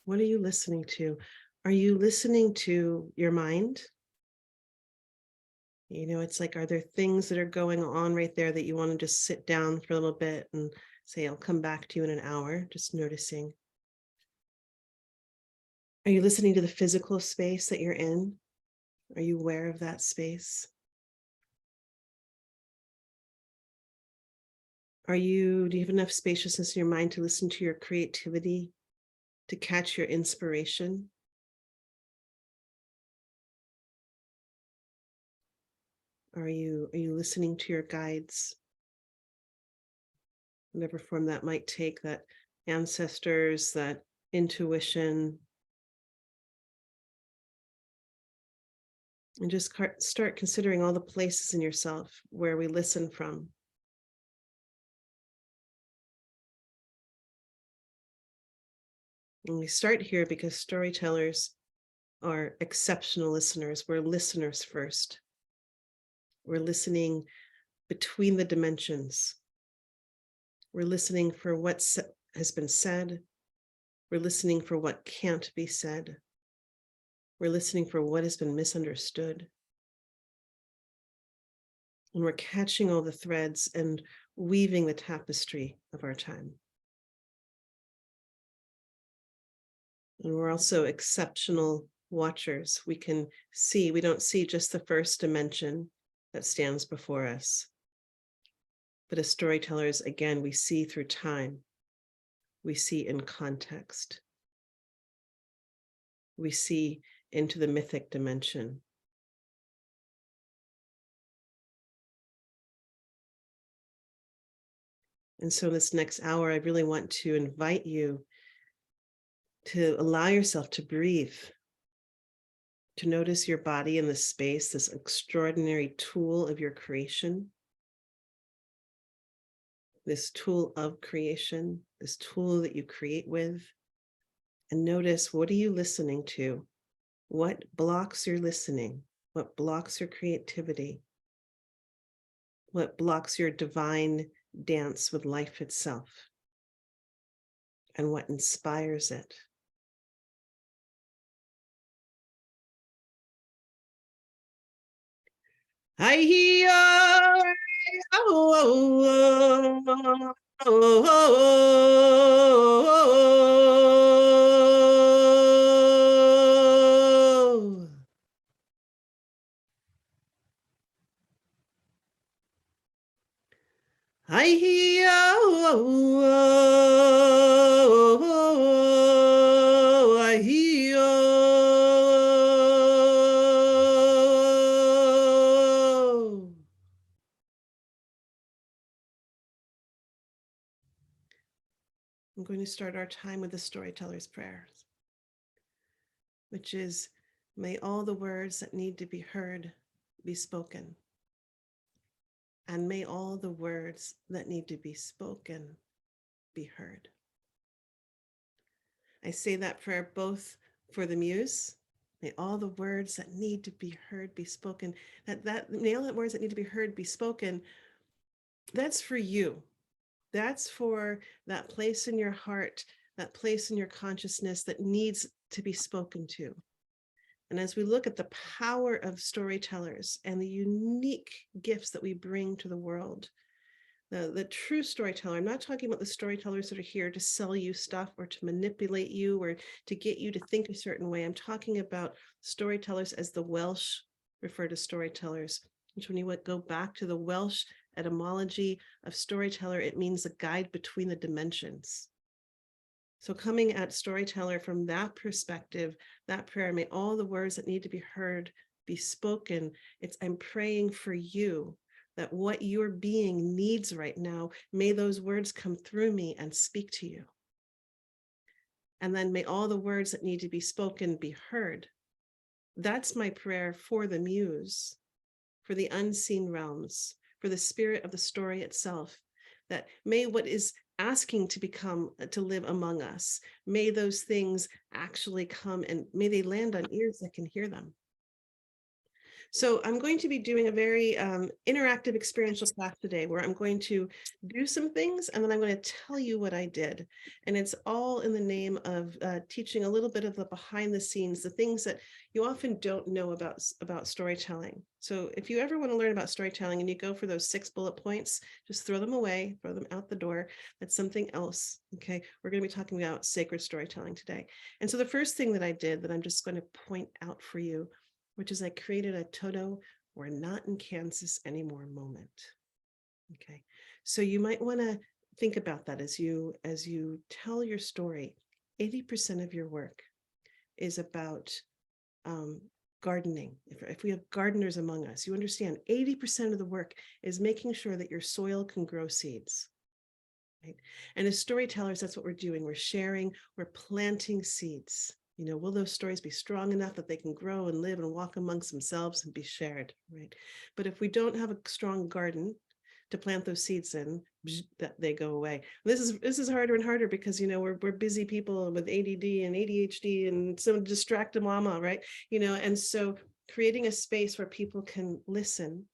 What are you listening to? Are you listening to your mind? You know, it's like, are there things that are going on right there that you want to just sit down for a little bit and say, I'll come back to you in an hour, just noticing? Are you listening to the physical space that you're in? Are you aware of that space? Do you have enough spaciousness in your mind to listen to your creativity, to catch your inspiration? Are you listening to your guides? Whatever form that might take, that ancestors, that intuition. And just start considering all the places in yourself where we listen from. And we start here because storytellers are exceptional listeners. We're listeners first. We're listening between the dimensions. We're listening for what has been said. We're listening for what can't be said. We're listening for what has been misunderstood. And we're catching all the threads and weaving the tapestry of our time. And we're also exceptional watchers. We don't see just the first dimension that stands before us. But as storytellers, again, we see through time. We see in context. We see into the mythic dimension. And so this next hour, I really want to invite you to allow yourself to breathe, to notice your body in this space, this extraordinary tool of your creation, this tool of creation, this tool that you create with, and notice, what are you listening to? What blocks your listening? What blocks your creativity? What blocks your divine dance with life itself? And what inspires it? I hear I hear I hear I'm going to start our time with the storyteller's prayers, which is, may all the words that need to be heard be spoken. And may all the words that need to be spoken be heard. I say that prayer both for the muse. May all the words that need to be heard be spoken. May all the words that need to be heard be spoken. That's for you. That's for that place in your heart, that place in your consciousness that needs to be spoken to. And as we look at the power of storytellers and the unique gifts that we bring to the world, the true storyteller, I'm not talking about the storytellers that are here to sell you stuff or to manipulate you or to get you to think a certain way. I'm talking about storytellers as the Welsh refer to storytellers, which when you go back to the Welsh etymology of storyteller, it means a guide between the dimensions. So coming at storyteller from that perspective, that prayer, may all the words that need to be heard be spoken. I'm praying for you, that what your being needs right now, may those words come through me and speak to you. And then may all the words that need to be spoken be heard. That's my prayer for the muse, for the unseen realms, for the spirit of the story itself, that may what is asking to live among us, may those things actually come and may they land on ears that can hear them. So I'm going to be doing a very interactive experiential class today where I'm going to do some things and then I'm going to tell you what I did. And it's all in the name of teaching a little bit of the behind the scenes, the things that you often don't know about storytelling. So if you ever want to learn about storytelling and you go for those 6 bullet points, just throw them away, throw them out the door. That's something else. Okay. We're going to be talking about sacred storytelling today. And so the first thing that I did that I'm just going to point out for you, which is I created a Toto, we're not in Kansas anymore moment. Okay. So you might want to think about that as you tell your story. 80% of your work is about gardening. If we have gardeners among us, you understand 80% of the work is making sure that your soil can grow seeds. Right? And as storytellers, that's what we're doing. We're sharing, we're planting seeds. You know, will those stories be strong enough that they can grow and live and walk amongst themselves and be shared, right? But if we don't have a strong garden to plant those seeds in, that they go away. This is harder and harder because, you know, we're busy people with ADD and ADHD and some distracted mama, right? You know, and so creating a space where people can listen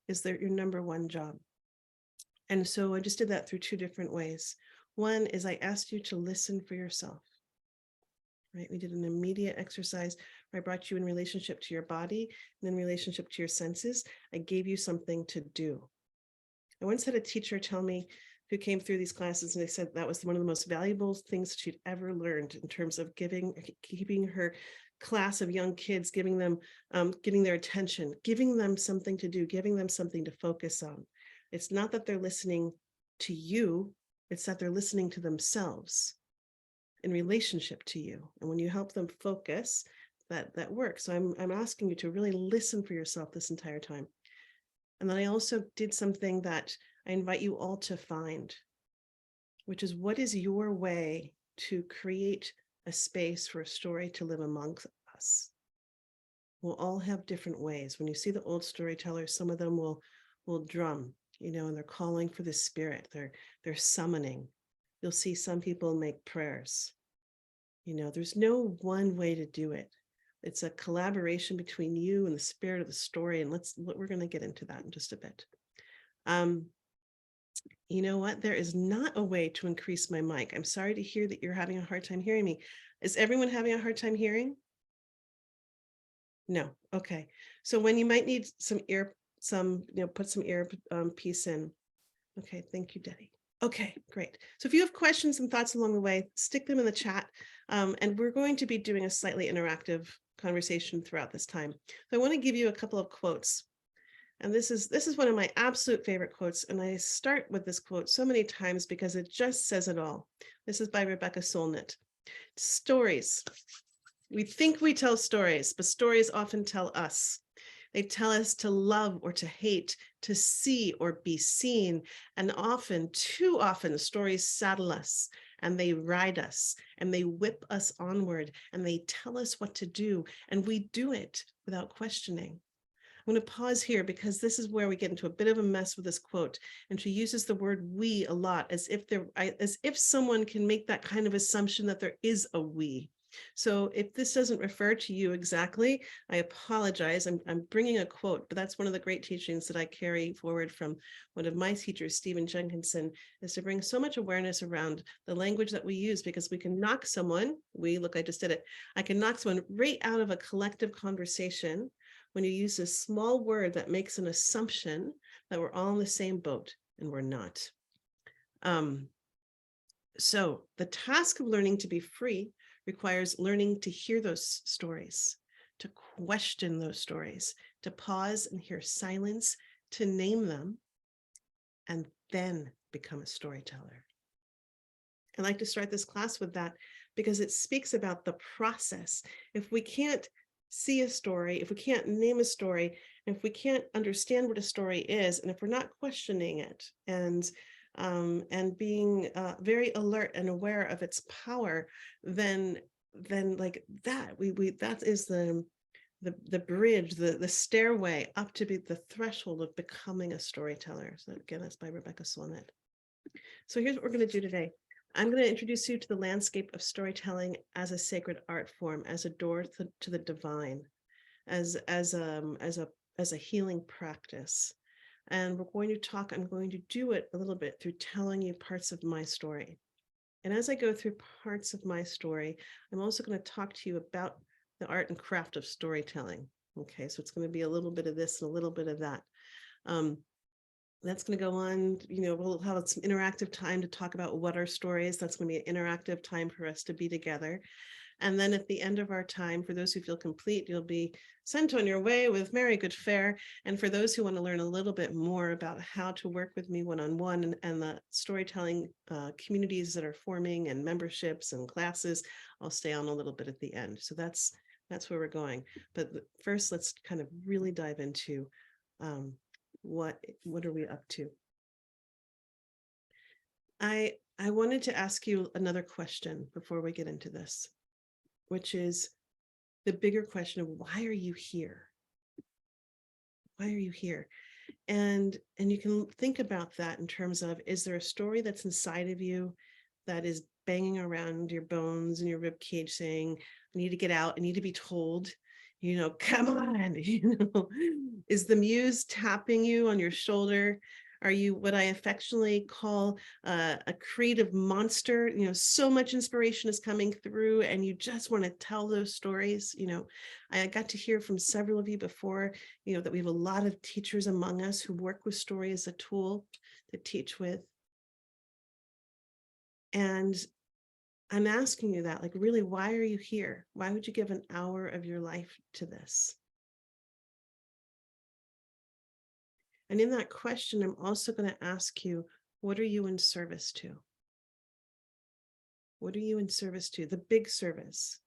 is your number one job. And so I just did that through 2 different ways. One is I asked you to listen for yourself. Right? We did an immediate exercise where I brought you in relationship to your body and in relationship to your senses. I gave you something to do. I once had a teacher tell me who came through these classes and they said that was one of the most valuable things she'd ever learned in terms of keeping her class of young kids, giving them, getting their attention, giving them something to do, giving them something to focus on. It's not that they're listening to you, it's that they're listening to themselves in relationship to you. And when you help them focus, that works. So I'm asking you to really listen for yourself this entire time. And then I also did something that I invite you all to find, which is what is your way to create a space for a story to live amongst us? We'll all have different ways. When you see the old storytellers, some of them will drum, you know, and they're calling for the spirit. They're summoning. You'll see some people make prayers. You know, there's no one way to do it. It's a collaboration between you and the spirit of the story. And we're going to get into that in just a bit. You know what? There is not a way to increase my mic. I'm sorry to hear that you're having a hard time hearing me. Is everyone having a hard time hearing? No. Okay. So when you might need put some ear piece in. Okay. Thank you, Debbie. Okay, great. So if you have questions and thoughts along the way, stick them in the chat. And we're going to be doing a slightly interactive conversation throughout this time. So I want to give you a couple of quotes. And this is one of my absolute favorite quotes. And I start with this quote so many times because it just says it all. This is by Rebecca Solnit. Stories. We think we tell stories, but stories often tell us. They tell us to love or to hate, to see or be seen. And often, too often, stories saddle us and they ride us and they whip us onward and they tell us what to do. And we do it without questioning. I'm going to pause here because this is where we get into a bit of a mess with this quote. And she uses the word we a lot as if someone can make that kind of assumption that there is a we. So if this doesn't refer to you exactly, I apologize. I'm bringing a quote, but that's one of the great teachings that I carry forward from one of my teachers, Stephen Jenkinson, is to bring so much awareness around the language that we use, because we can knock someone, I just did it. I can knock someone right out of a collective conversation when you use a small word that makes an assumption that we're all in the same boat, and we're not. So the task of learning to be free requires learning to hear those stories, to question those stories, to pause and hear silence, to name them, and then become a storyteller. I'd like to start this class with that because it speaks about the process. If we can't see a story, if we can't name a story, if we can't understand what a story is, and if we're not questioning it and being very alert and aware of its power, then like that, that is the bridge, the stairway up to be the threshold of becoming a storyteller. So again, that's by Rebecca Solnit. So here's what we're going to do today. I'm going to introduce you to the landscape of storytelling as a sacred art form, as a door to the divine, as a as a healing practice. And I'm going to do it a little bit through telling you parts of my story. And as I go through parts of my story, I'm also going to talk to you about the art and craft of storytelling. Okay, so it's going to be a little bit of this and a little bit of that. That's going to go on, we'll have some interactive time to talk about what our story is. That's going to be an interactive time for us to be together. And then at the end of our time, for those who feel complete, you'll be sent on your way with very good fare. And for those who want to learn a little bit more about how to work with me one-on-one and the storytelling communities that are forming and memberships and classes, I'll stay on a little bit at the end. So that's where we're going. But first, let's kind of really dive into what are we up to? I wanted to ask you another question before we get into this, which is the bigger question of why are you here? Why are you here? And you can think about that in terms of, is there a story that's inside of you that is banging around your bones and your rib cage saying, I need to get out, I need to be told, come on, is the muse tapping you on your shoulder? Are you what I affectionately call a creative monster? So much inspiration is coming through and you just want to tell those stories. I got to hear from several of you before, that we have a lot of teachers among us who work with story as a tool to teach with. And I'm asking you that, like, really, why are you here? Why would you give an hour of your life to this? And in that question, I'm also going to ask you, what are you in service to? What are you in service to? The big service,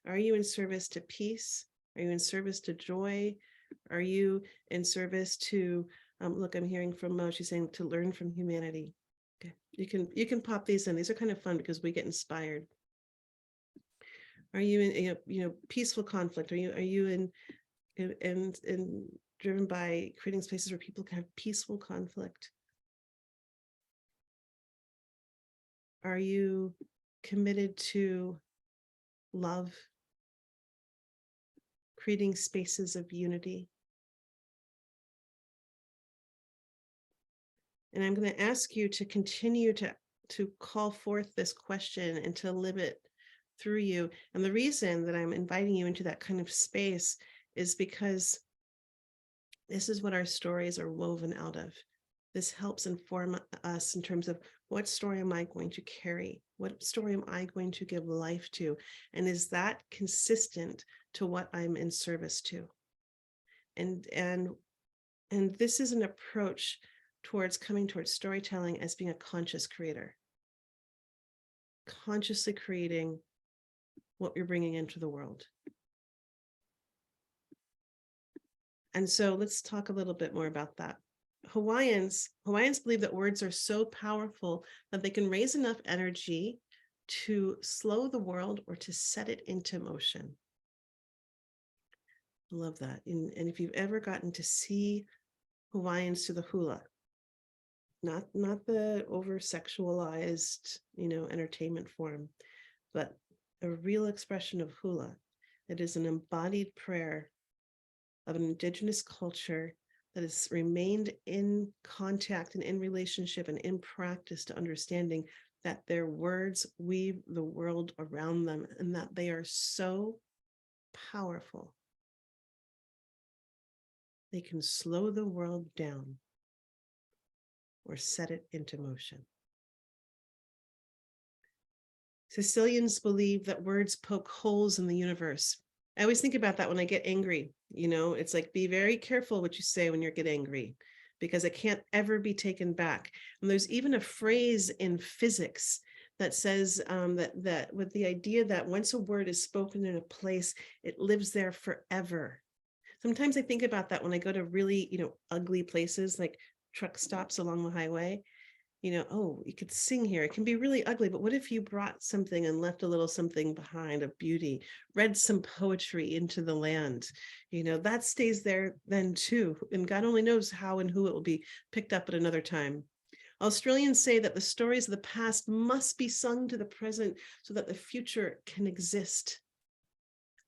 are you in service to peace? Are you in service to joy? Are you in service to, look, I'm hearing from Mo, she's saying to learn from humanity. Okay, you can pop these in. These are kind of fun because we get inspired. Are you in, peaceful conflict? Are you in driven by creating spaces where people can have peaceful conflict? Are you committed to love, creating spaces of unity? And I'm going to ask you to continue to call forth this question and to live it through you. And the reason that I'm inviting you into that kind of space is because this is what our stories are woven out of. This helps inform us in terms of what story am I going to carry? What story am I going to give life to? And is that consistent to what I'm in service to? And this is an approach towards coming towards storytelling as being a conscious creator, consciously creating what you're bringing into the world. And so let's talk a little bit more about that. Hawaiians believe that words are so powerful that they can raise enough energy to slow the world or to set it into motion. I love that. And if you've ever gotten to see Hawaiians to the hula, not the over-sexualized, entertainment form, but a real expression of hula. It is an embodied prayer of an indigenous culture that has remained in contact and in relationship and in practice to understanding that their words weave the world around them and that they are so powerful. They can slow the world down or set it into motion. Sicilians believe that words poke holes in the universe. I always think about that when I get angry. It's like, be very careful what you say when you get angry, because it can't ever be taken back. And there's even a phrase in physics that says that with the idea that once a word is spoken in a place, it lives there forever. Sometimes I think about that when I go to really, ugly places like truck stops along the highway. Oh, you could sing here. It can be really ugly, but what if you brought something and left a little something behind of beauty, read some poetry into the land? That stays there then too. And God only knows how and who it will be picked up at another time. Australians say that the stories of the past must be sung to the present so that the future can exist.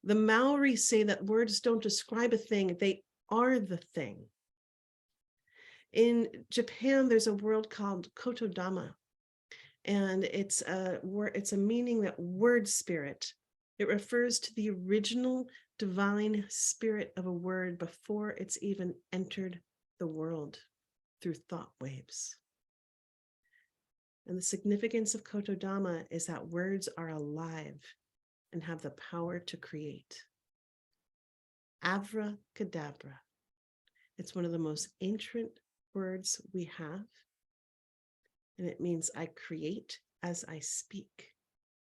The Maori say that words don't describe a thing, they are the thing. In Japan, there's a word called kotodama, and it's a word, it's a meaning that word spirit. It refers to the original divine spirit of a word before it's even entered the world through thought waves. And the significance of kotodama is that words are alive and have the power to create. Abracadabra. It's one of the most ancient words we have. And it means I create as I speak.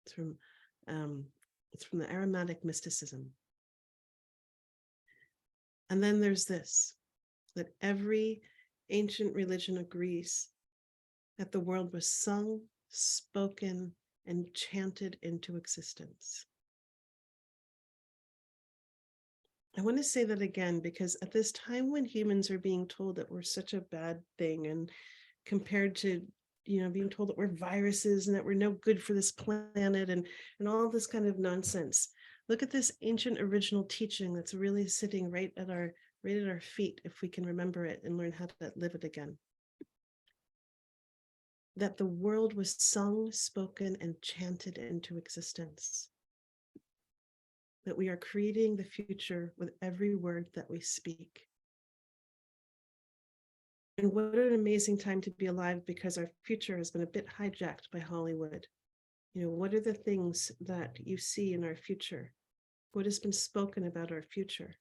It's from the Aromatic mysticism. And then there's this, that every ancient religion agrees that the world was sung, spoken, and chanted into existence. I want to say that again, because at this time when humans are being told that we're such a bad thing, and compared to, being told that we're viruses and that we're no good for this planet and all this kind of nonsense, look at this ancient original teaching that's really sitting right at our feet, if we can remember it and learn how to live it again. That the world was sung, spoken, and chanted into existence. That we are creating the future with every word that we speak. And what an amazing time to be alive, because our future has been a bit hijacked by Hollywood. What are the things that you see in our future? What has been spoken about our future?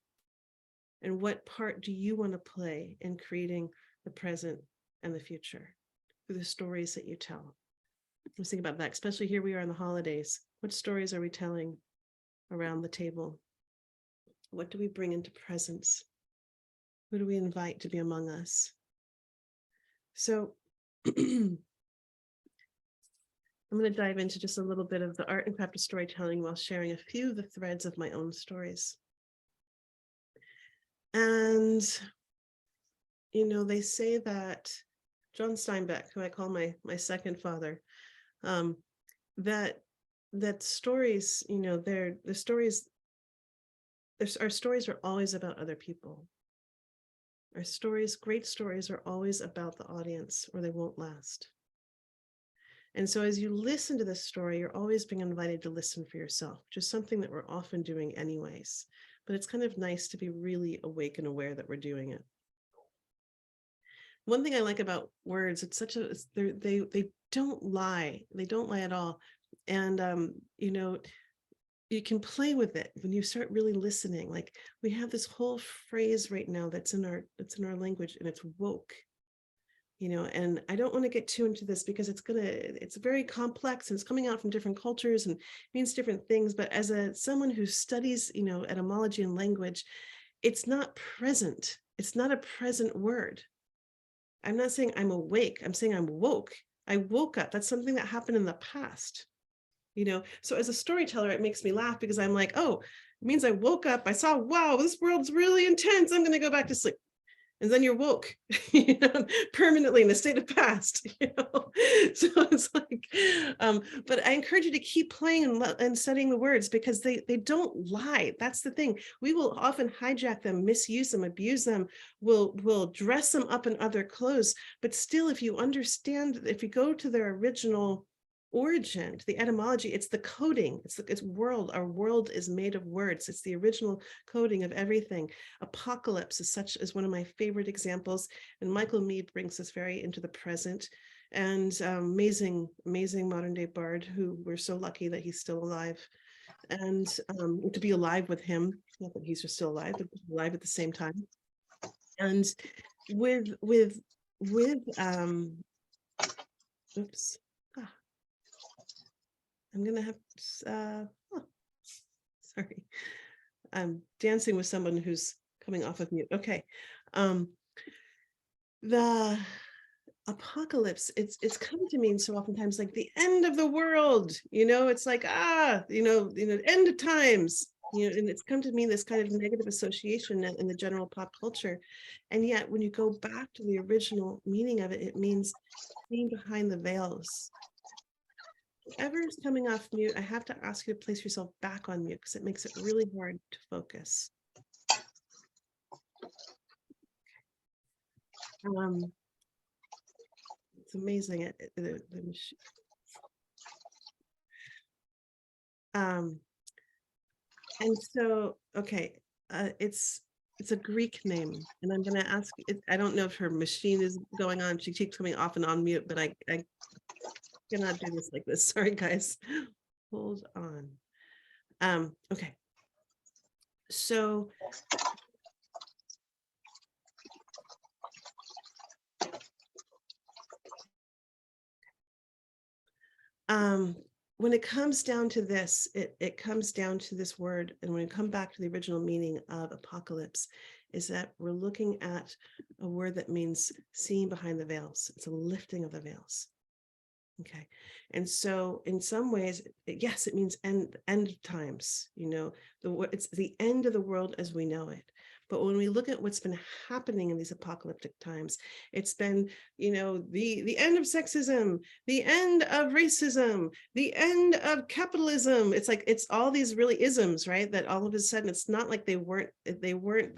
And what part do you want to play in creating the present and the future through the stories that you tell? Let's think about that, especially here we are in the holidays. What stories are we telling around the table? What do we bring into presence? Who do we invite to be among us? So I'm going to dive into just a little bit of the art and craft of storytelling while sharing a few of the threads of my own stories. And, they say that John Steinbeck, who I call my second father, that stories, our stories are always about other people. Our stories, great stories, are always about the audience, or they won't last. And so as you listen to this story, you're always being invited to listen for yourself, which is something that we're often doing anyways. But it's kind of nice to be really awake and aware that we're doing it. One thing I like about words, it's such a, they don't lie. They don't lie at all. And, you can play with it when you start really listening. Like, we have this whole phrase right now that's in our language, and it's woke. And I don't want to get too into this because it's very complex, and it's coming out from different cultures and means different things. But as someone who studies, etymology and language, it's not present. It's not a present word. I'm not saying I'm awake. I'm saying I'm woke. I woke up. That's something that happened in the past. So as a storyteller, it makes me laugh because I'm like, oh, it means I woke up. I saw, wow, this world's really intense. I'm going to go back to sleep. And then you're woke, permanently in a state of past. So it's like, but I encourage you to keep playing and studying the words, because they don't lie. That's the thing. We will often hijack them, misuse them, abuse them. We'll dress them up in other clothes. But still, if you understand, if you go to their original origin, to the etymology, it's the coding. It's world. Our world is made of words. It's the original coding of everything. Apocalypse is one of my favorite examples, and Michael Meade brings us very into the present. And amazing modern day bard, who we're so lucky that he's still alive, and to be alive with him. Not that he's just still alive, but alive at the same time. And with oops. I'm gonna have sorry. I'm dancing with someone who's coming off of mute. Okay. The apocalypse, it's come to mean so oftentimes like the end of the world. It's like, end of times. And it's come to mean this kind of negative association in the general pop culture. And yet when you go back to the original meaning of it, it means being behind the veils. Whoever is coming off mute, I have to ask you to place yourself back on mute, because it makes it really hard to focus. Um, it's amazing. Um, and so, okay, it's a Greek name, and I'm going to ask. I don't know if her machine is going on. She keeps coming off and on mute, but I cannot do this like this. Sorry, guys. Hold on. Okay. So when it comes down to this, it comes down to this word, and when we come back to the original meaning of apocalypse, is that we're looking at a word that means seeing behind the veils. It's a lifting of the veils. Okay. And so in some ways, yes, it means end times, it's the end of the world as we know it. But when we look at what's been happening in these apocalyptic times, it's been, the end of sexism, the end of racism, the end of capitalism. It's like, it's all these really isms, right? That all of a sudden, it's not like they weren't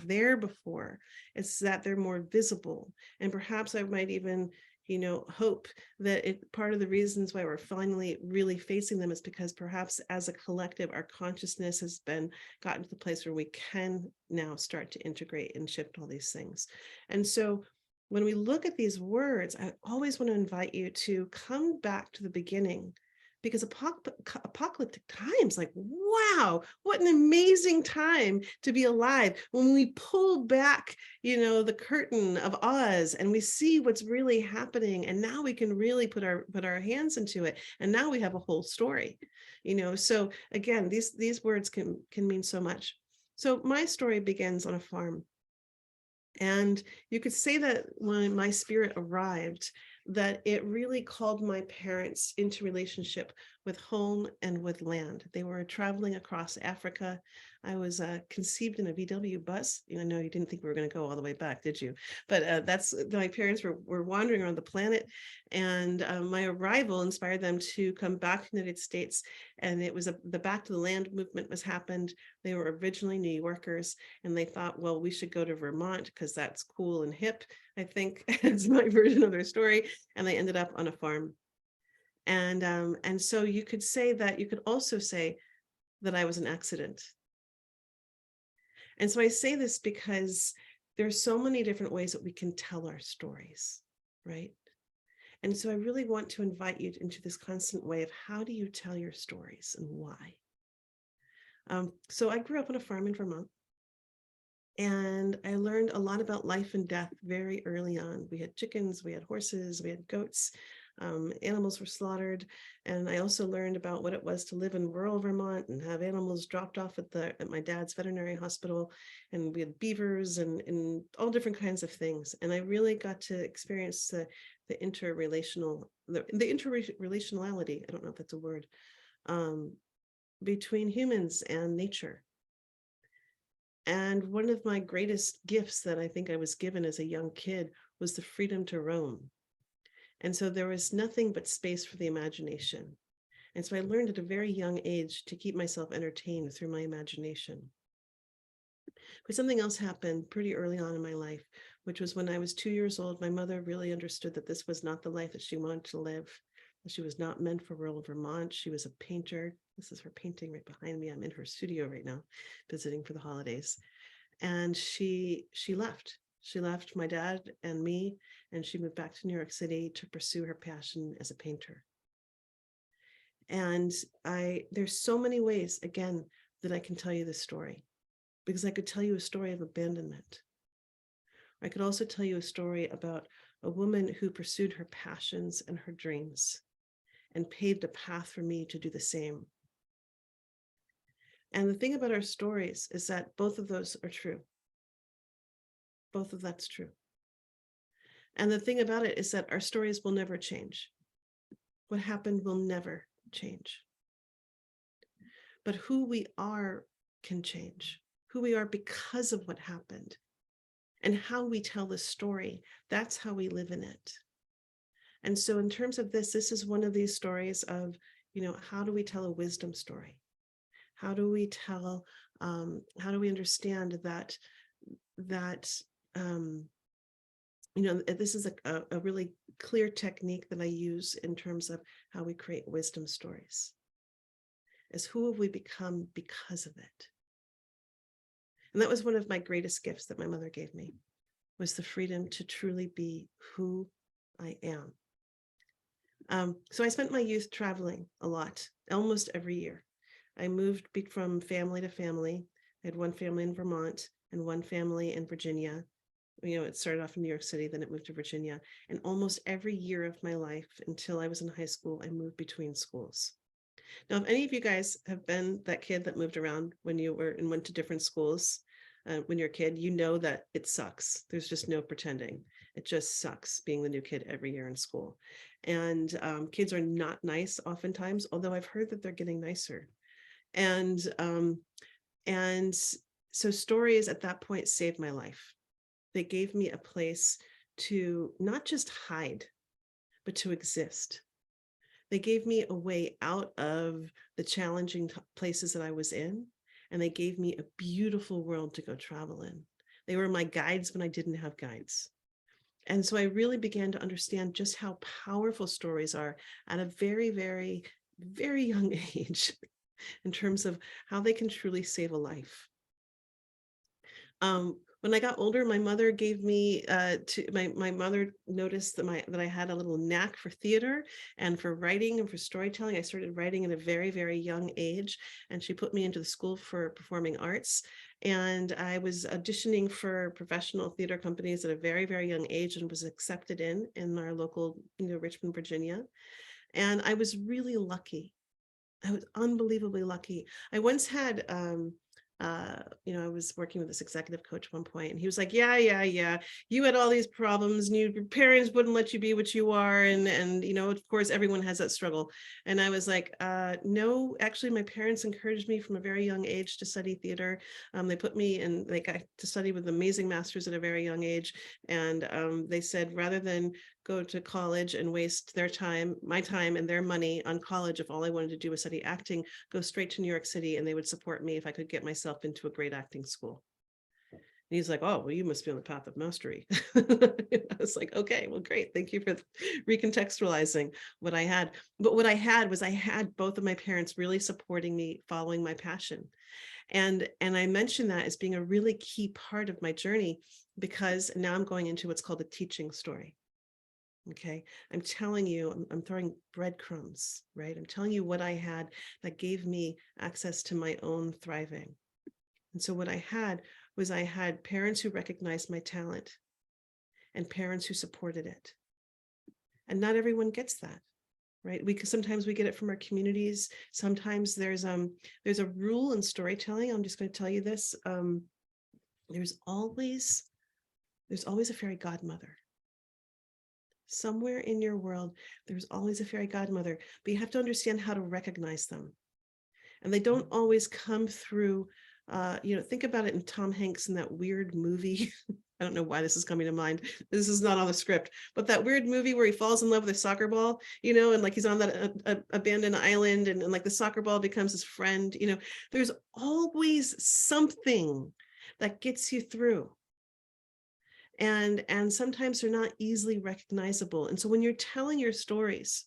there before. It's that they're more visible. And perhaps I might even hope that part of the reasons why we're finally really facing them is because perhaps as a collective, our consciousness has gotten to the place where we can now start to integrate and shift all these things. And so when we look at these words, I always want to invite you to come back to the beginning, because apocalyptic times, like, wow, what an amazing time to be alive. When we pull back, the curtain of Oz and we see what's really happening, and now we can really put our hands into it. And now we have a whole story, so again, these words can mean so much. So my story begins on a farm. And you could say that when my spirit arrived, that it really called my parents into relationship with home and with land. They were traveling across Africa. I was conceived in a VW bus. No, you didn't think we were going to go all the way back, did you? But that's my parents were wandering around the planet, and my arrival inspired them to come back to the United States. And it was the Back to the Land movement was happened. They were originally New Yorkers, and they thought, well, we should go to Vermont because that's cool and hip, I think. It's my version of their story. And they ended up on a farm. And so you could also say that I was an accident. And so I say this because there's so many different ways that we can tell our stories, right? And so I really want to invite you into this constant way of how do you tell your stories and why? So I grew up on a farm in Vermont, and I learned a lot about life and death very early on. We had chickens, we had horses, we had goats. Animals were slaughtered. And I also learned about what it was to live in rural Vermont and have animals dropped off at my dad's veterinary hospital. And we had beavers and all different kinds of things. And I really got to experience the interrelationality, I don't know if that's a word, between humans and nature. And one of my greatest gifts that I think I was given as a young kid was the freedom to roam. And so there was nothing but space for the imagination. And so I learned at a very young age to keep myself entertained through my imagination. But something else happened pretty early on in my life, which was when I was 2 years old. My mother really understood that this was not the life that she wanted to live. She was not meant for rural Vermont. She was a painter. This is her painting right behind me. I'm in her studio right now, visiting for the holidays. And she left. She left my dad and me, and she moved back to New York City to pursue her passion as a painter. And there's so many ways, again, that I can tell you this story, because I could tell you a story of abandonment. I could also tell you a story about a woman who pursued her passions and her dreams and paved a path for me to do the same. And the thing about our stories is that both of those are true. Both of that's true. And the thing about it is that our stories will never change. What happened will never change. But who we are can change. Who we are because of what happened. And how we tell the story, that's how we live in it. And so in terms of this is one of these stories of, how do we tell a wisdom story? How do we understand that this is a really clear technique that I use in terms of how we create wisdom stories, is who have we become because of it? And that was one of my greatest gifts that my mother gave me, was the freedom to truly be who I am. So I spent my youth traveling a lot, almost every year. I moved from family to family. I had one family in Vermont and one family in Virginia. It started off in New York City, then it moved to Virginia. And almost every year of my life until I was in high school, I moved between schools. Now, if any of you guys have been that kid that moved around when you were and went to different schools, when you're a kid, you know that it sucks. There's just no pretending. It just sucks being the new kid every year in school. And kids are not nice oftentimes, although I've heard that they're getting nicer. And so stories at that point saved my life. They gave me a place to not just hide, but to exist. They gave me a way out of the challenging places that I was in, and they gave me a beautiful world to go travel in. They were my guides when I didn't have guides. And so I really began to understand just how powerful stories are at a very, very, very young age in terms of how they can truly save a life. When I got older, my mother gave me my mother noticed that I had a little knack for theater and for writing and for storytelling. I started writing at a very, very young age, and she put me into the school for performing arts. And I was auditioning for professional theater companies at a very, very young age and was accepted in our local, Richmond, Virginia. And I was really lucky. I was unbelievably lucky. I once had I was working with this executive coach at one point, and he was like, yeah, you had all these problems, and your parents wouldn't let you be what you are, and of course everyone has that struggle. And I was like, no, actually my parents encouraged me from a very young age to study theater. They put me in, they got to study with amazing masters at a very young age, and they said, rather than go to college and waste their time, my time, and their money on college, if all I wanted to do was study acting, go straight to New York City, and they would support me if I could get myself into a great acting school. And he's like, oh, well, you must be on the path of mastery. I was like, okay, well, great. Thank you for recontextualizing what I had. But what I had was I had both of my parents really supporting me, following my passion. And I mentioned that as being a really key part of my journey, because now I'm going into what's called a teaching story. Okay, I'm telling you, I'm throwing breadcrumbs, right? I'm telling you what I had that gave me access to my own thriving. And so what I had was I had parents who recognized my talent and parents who supported it. And not everyone gets that, right? Sometimes we get it from our communities. Sometimes there's a rule in storytelling. I'm just going to tell you this. There's always a fairy godmother. Somewhere in your world, there's always a fairy godmother, but you have to understand how to recognize them. And they don't always come through, think about it in Tom Hanks in that weird movie. I don't know why this is coming to mind. This is not on the script, but that weird movie where he falls in love with a soccer ball, and like he's on that abandoned island, and like the soccer ball becomes his friend. There's always something that gets you through. And sometimes they're not easily recognizable. And so when you're telling your stories,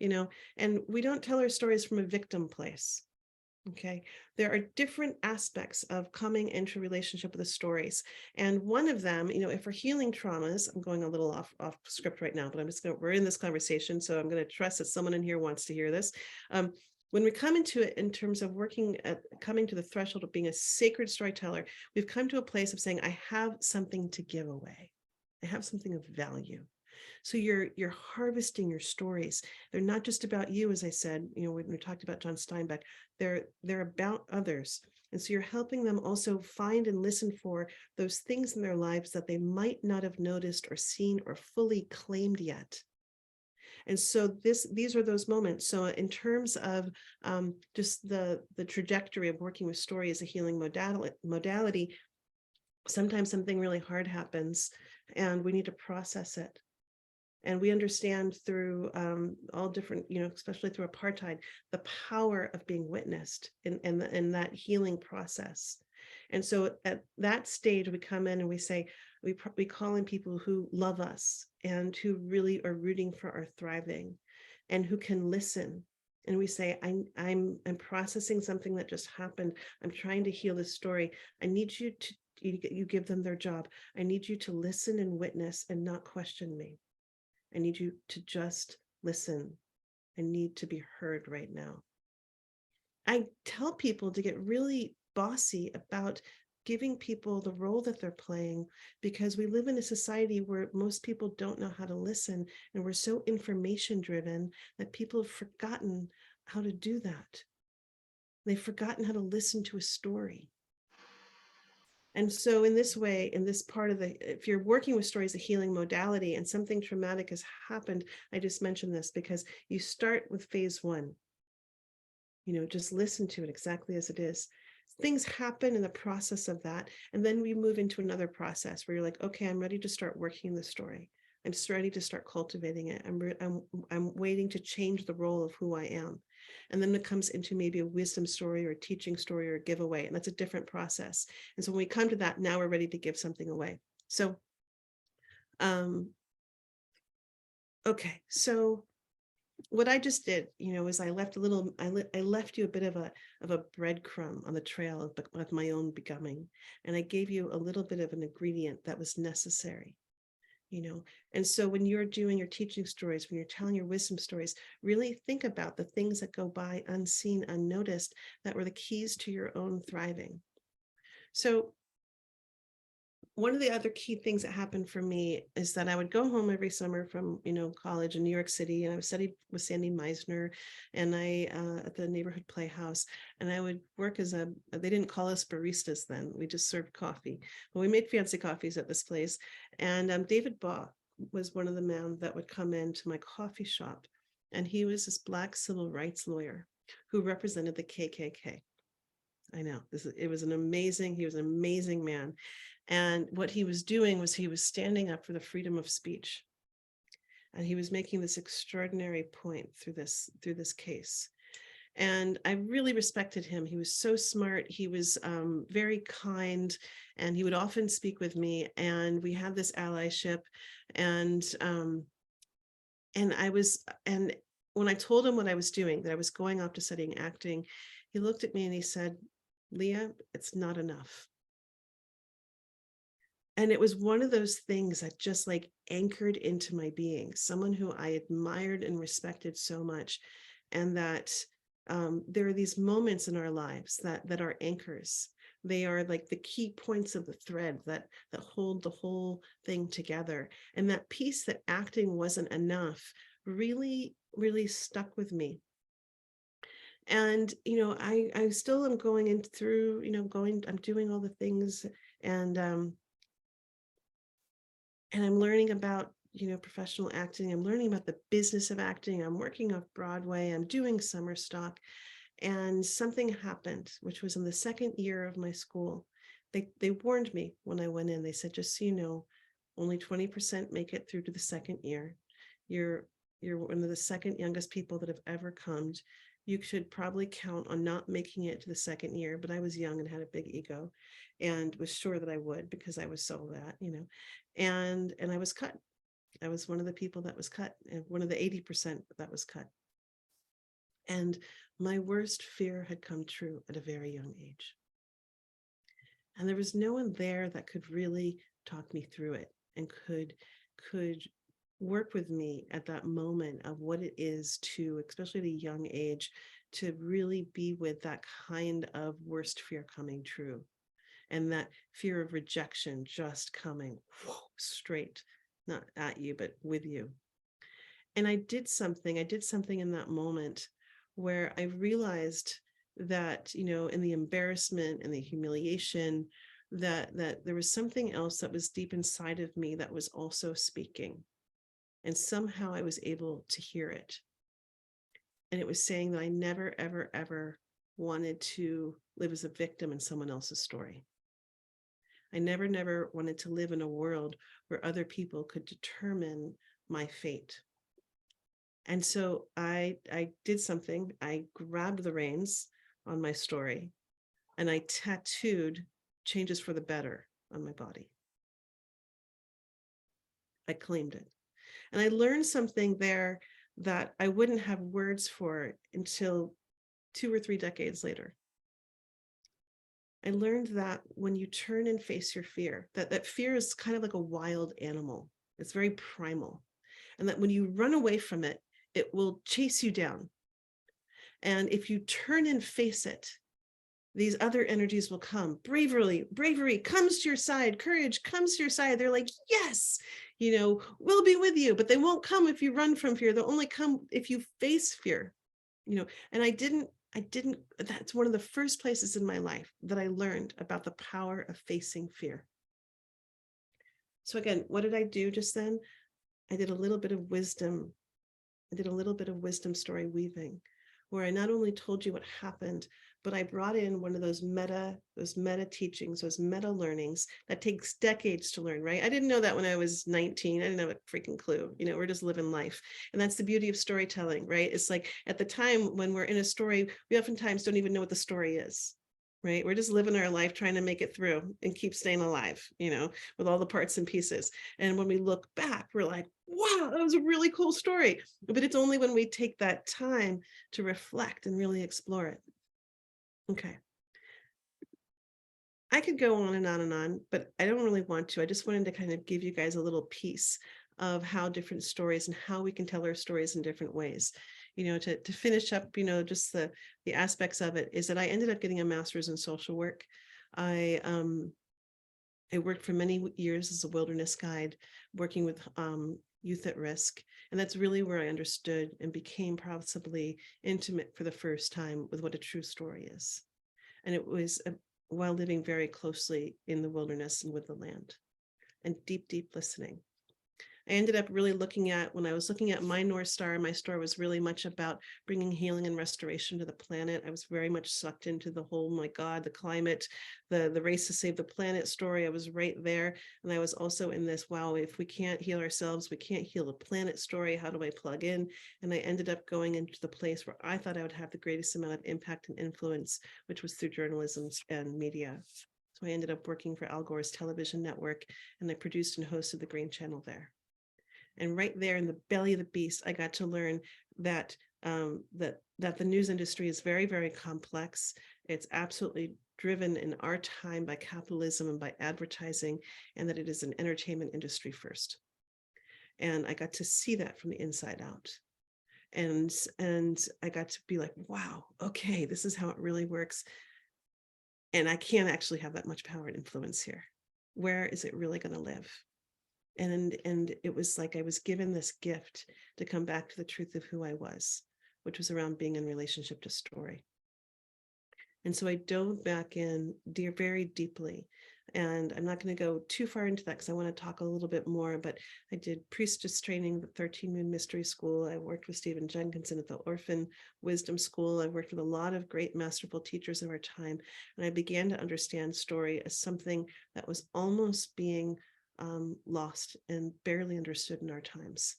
and we don't tell our stories from a victim place. Okay, there are different aspects of coming into relationship with the stories. And one of them, if we're healing traumas, I'm going a little off script right now, but we're in this conversation, so I'm going to trust that someone in here wants to hear this. When we come into it in terms of coming to the threshold of being a sacred storyteller, we've come to a place of saying, I have something to give away. I have something of value. So you're harvesting your stories. They're not just about you, as I said, when we talked about John Steinbeck, they're about others. And so you're helping them also find and listen for those things in their lives that they might not have noticed or seen or fully claimed yet. And so these are those moments. So in terms of just the trajectory of working with story as a healing modality, sometimes something really hard happens and we need to process it. And we understand through all different, especially through apartheid, the power of being witnessed in that healing process. And so at that stage, we come in and we say, We call in people who love us and who really are rooting for our thriving and who can listen. And we say, I'm processing something that just happened. I'm trying to heal this story. I need you to, you give them their job. I need you to listen and witness and not question me. I need you to just listen. I need to be heard right now. I tell people to get really bossy about giving people the role that they're playing, because we live in a society where most people don't know how to listen, and we're so information driven that people have forgotten how to do that. They've forgotten how to listen to a story. And so in this way, in this part of the, if you're working with stories, a healing modality, and something traumatic has happened, I just mentioned this because you start with phase one. Just listen to it exactly as it is. Things happen in the process of that. And then we move into another process where you're like, okay, I'm ready to start working the story. I'm just ready to start cultivating it. I'm waiting to change the role of who I am. And then it comes into maybe a wisdom story or a teaching story or a giveaway. And that's a different process. And so when we come to that, now we're ready to give something away. So, okay. So what I just did, is I left I left you a bit of a breadcrumb on the trail of my own becoming. And I gave you a little bit of an ingredient that was necessary, And so when you're doing your teaching stories, when you're telling your wisdom stories, really think about the things that go by unseen, unnoticed, that were the keys to your own thriving. So one of the other key things that happened for me is that I would go home every summer from, college in New York City, and I studied with Sandy Meisner, and I at the neighborhood playhouse, and I would work as they didn't call us baristas then, we just served coffee, but we made fancy coffees at this place. And David Baugh was one of the men that would come into my coffee shop, and he was this Black civil rights lawyer who represented the KKK. I know he was an amazing man. And what he was doing was he was standing up for the freedom of speech. And he was making this extraordinary point through this case. And I really respected him. He was so smart. He was very kind, and he would often speak with me. And we had this allyship. And when I told him what I was doing, that I was going off to studying acting, he looked at me and he said, "Leah, it's not enough." And it was one of those things that just like anchored into my being, someone who I admired and respected so much. And that there are these moments in our lives that are anchors. They are like the key points of the thread that hold the whole thing together. And that piece that acting wasn't enough really, really stuck with me. And, I still am going in through, I'm doing all the things, and I'm learning about, professional acting. I'm learning about the business of acting. I'm working off Broadway. I'm doing summer stock. And something happened, which was in the second year of my school. They warned me when I went in. They said, just so you know, only 20% make it through to the second year. You're one of the second youngest people that have ever come. You should probably count on not making it to the second year. But I was young and had a big ego, and was sure that I would, because I was so that, and I was cut. I was one of the people that was cut, and one of the 80% that was cut. And my worst fear had come true at a very young age. And there was no one there that could really talk me through it and could work with me at that moment of what it is to, especially at a young age, to really be with that kind of worst fear coming true. And that fear of rejection just coming straight, not at you, but with you. And I did something in that moment where I realized that, in the embarrassment and the humiliation, that there was something else that was deep inside of me that was also speaking. And somehow I was able to hear it. And it was saying that I never, ever, ever wanted to live as a victim in someone else's story. I never wanted to live in a world where other people could determine my fate. And so I did something. I grabbed the reins on my story, and I tattooed "changes for the better" on my body. I claimed it. And I learned something there that I wouldn't have words for until 2 or 3 decades later. I learned that when you turn and face your fear, that fear is kind of like a wild animal. It's very primal. And that when you run away from it, it will chase you down. And if you turn and face it, these other energies will come. Bravery comes to your side. Courage comes to your side. They're like, yes, we'll be with you, but they won't come if you run from fear. They'll only come if you face fear, and I didn't, that's one of the first places in my life that I learned about the power of facing fear. So again, what did I do just then? I did a little bit of wisdom. I did a little bit of wisdom story weaving, where I not only told you what happened, but I brought in one of those meta teachings, those meta learnings that takes decades to learn, right? I didn't know that when I was 19. I didn't have a freaking clue. We're just living life. And that's the beauty of storytelling, right? It's like at the time when we're in a story, we oftentimes don't even know what the story is. Right? We're just living our life trying to make it through and keep staying alive, with all the parts and pieces. And when we look back, we're like, wow, that was a really cool story. But it's only when we take that time to reflect and really explore it. Okay. I could go on and on and on, but I don't really want to. I just wanted to kind of give you guys a little piece of how different stories and how we can tell our stories in different ways. To finish up, just the aspects of it is that I ended up getting a master's in social work. I worked for many years as a wilderness guide, working with youth at risk. And that's really where I understood and became possibly intimate for the first time with what a true story is. And it was while living very closely in the wilderness and with the land, and deep listening. I ended up really when I was looking at my North Star, my story was really much about bringing healing and restoration to the planet. I was very much sucked into the whole, my God, the climate, the race to save the planet story. I was right there. And I was also in this, wow, if we can't heal ourselves, we can't heal the planet story. How do I plug in? And I ended up going into the place where I thought I would have the greatest amount of impact and influence, which was through journalism and media. So I ended up working for Al Gore's television network, and I produced and hosted the Green Channel there. And right there in the belly of the beast, I got to learn that that the news industry is very, very complex. It's absolutely driven in our time by capitalism and by advertising, and that it is an entertainment industry first. And I got to see that from the inside out. And I got to be like, wow, okay, this is how it really works. And I can't actually have that much power and influence here. Where is it really going to live? And it was like I was given this gift to come back to the truth of who I was, which was around being in relationship to story. And so I dove back in very deeply. And I'm not going to go too far into that because I want to talk a little bit more, but I did priestess training, the 13 Moon Mystery School. I worked with Stephen Jenkinson at the Orphan Wisdom School. I worked with a lot of great masterful teachers of our time. And I began to understand story as something that was almost being lost and barely understood in our times.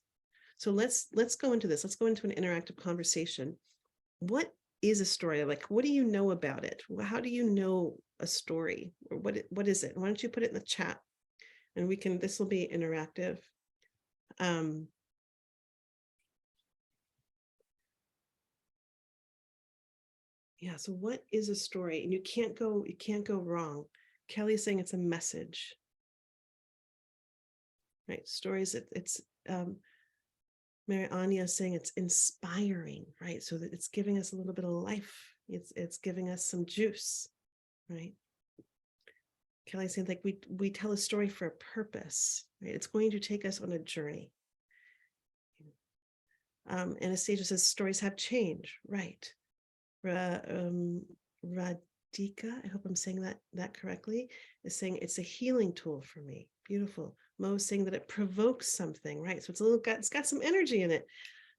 So let's go into this. Let's go into an interactive conversation. What is a story? Like, what do you know about it? How do you know a story? Or what is it? Why don't you put it in the chat? And this will be interactive. Yeah, so what is a story? And you can't go wrong. Kelly's saying it's a message. Right, stories, it's Mary Anya saying it's inspiring, right? So that it's giving us a little bit of life. It's giving us some juice, right? Kelly's saying like we tell a story for a purpose, right? It's going to take us on a journey. Anastasia says stories have change, right? Radhika, I hope I'm saying that correctly, is saying it's a healing tool for me. Beautiful. Mo's saying that it provokes something, right? So it's got some energy in it.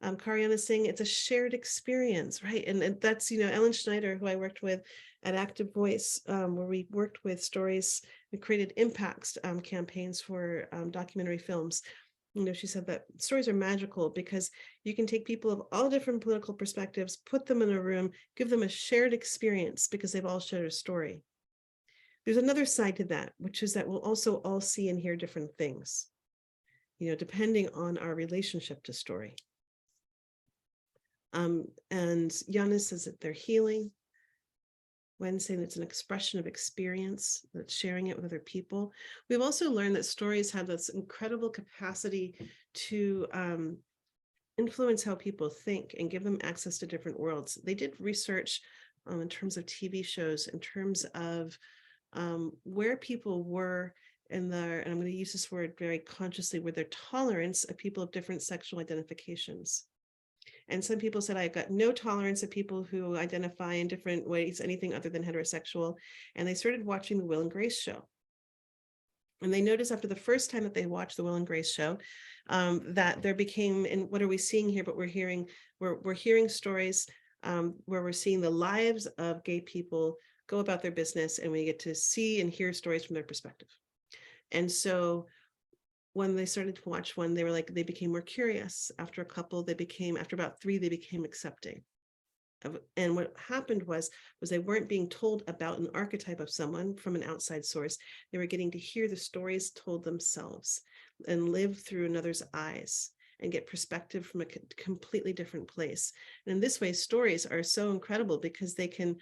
Kariana saying it's a shared experience, right? And that's, Ellen Schneider, who I worked with at Active Voice, where we worked with stories and created impacts campaigns for documentary films. She said that stories are magical because you can take people of all different political perspectives, put them in a room, give them a shared experience because they've all shared a story. There's another side to that, which is that we'll also all see and hear different things. depending on our relationship to story. And Yana says that they're healing. When saying it's an expression of experience, that's sharing it with other people. We've also learned that stories have this incredible capacity to influence how people think and give them access to different worlds. They did research in terms of TV shows, in terms of where people were in their, and I'm going to use this word very consciously, where their tolerance of people of different sexual identifications. And some people said, I've got no tolerance of people who identify in different ways, anything other than heterosexual. And they started watching the Will and Grace show. And they noticed after the first time that they watched the Will and Grace show, that there became, and what are we seeing here? But we're hearing stories where we're seeing the lives of gay people go about their business, and we get to see and hear stories from their perspective. And so when they started to watch one, they were like, they became more curious. After a couple, after about 3, they became accepting. And what happened was they weren't being told about an archetype of someone from an outside source. They were getting to hear the stories told themselves and live through another's eyes and get perspective from a completely different place. And in this way, stories are so incredible because they can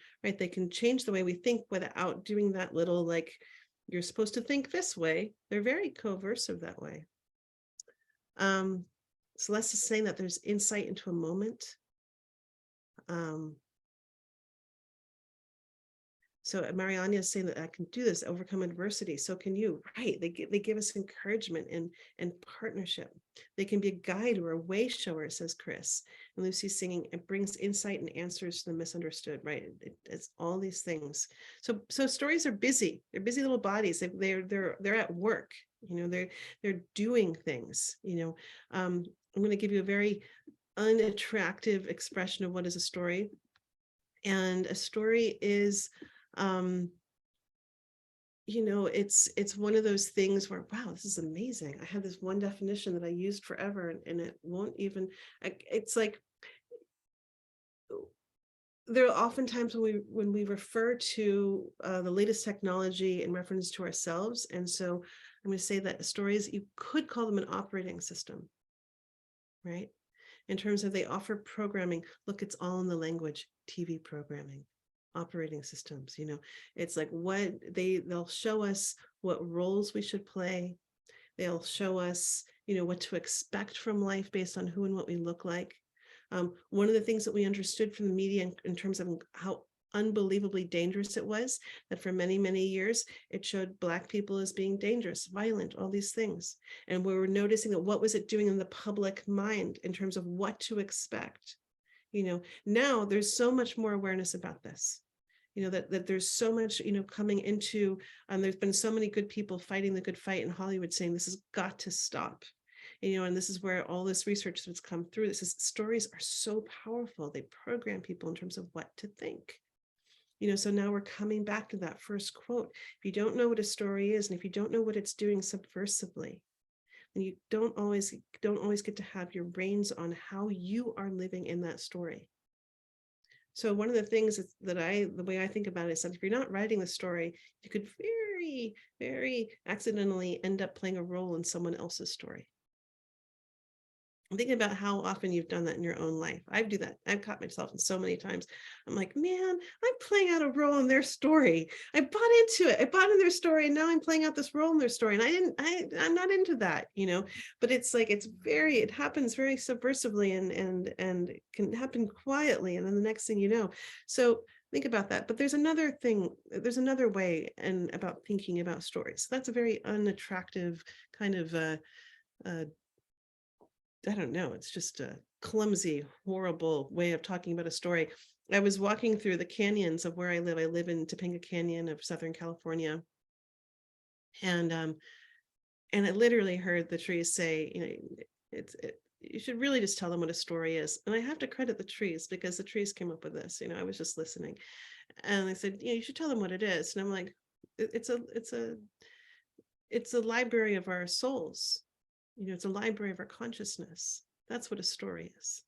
change the way we think without doing that little, like, you're supposed to think this way. They're very coercive that way. Celeste is saying that there's insight into a moment. So Mariana is saying that I can do this, overcome adversity. So can you, right? They give us encouragement and partnership. They can be a guide or a way shower, says Chris. And Lucy's singing, it brings insight and answers to the misunderstood, right? It's all these things. So stories are busy. They're busy little bodies. They're at work. They're doing things. I'm going to give you a very unattractive expression of what is a story. And a story is it's one of those things where, wow, this is amazing. I had this one definition that I used forever, and it won't even, it's like, there are oftentimes when we refer to the latest technology in reference to ourselves. And so I'm going to say that stories, you could call them an operating system, right? In terms of they offer programming. Look, it's all in the language, TV programming, operating systems. It's like they'll show us what roles we should play. They'll show us, what to expect from life based on who and what we look like. One of the things that we understood from the media in terms of how unbelievably dangerous it was, that for many, many years, it showed Black people as being dangerous, violent, all these things. And we were noticing that what was it doing in the public mind in terms of what to expect. Now there's so much more awareness about this, that there's so much, coming into, there's been so many good people fighting the good fight in Hollywood saying this has got to stop. And this is where all this research that's come through. Stories are so powerful. They program people in terms of what to think. So now we're coming back to that first quote. If you don't know what a story is, and if you don't know what it's doing subversively, then you don't always get to have your reins on how you are living in that story. So one of the things the way I think about it is that if you're not writing the story, you could very, very accidentally end up playing a role in someone else's story. I'm thinking about how often you've done that in your own life. I do that. I've caught myself in so many times. I'm like, man, I'm playing out a role in their story. I bought into it. I bought in their story, and now I'm playing out this role in their story. And I'm not into that, but it's like, it happens very subversively and can happen quietly. And then the next thing you know. So think about that. But there's another way about thinking about stories. That's a very unattractive kind of I don't know, it's just a clumsy, horrible way of talking about a story. I was walking through the canyons of where I live. I live in Topanga Canyon of Southern California. And I literally heard the trees say, you should really just tell them what a story is. And I have to credit the trees, because the trees came up with this. I was just listening. And they said, you should tell them what it is. And I'm like, it's a library of our souls. It's a library of our consciousness. That's what a story is.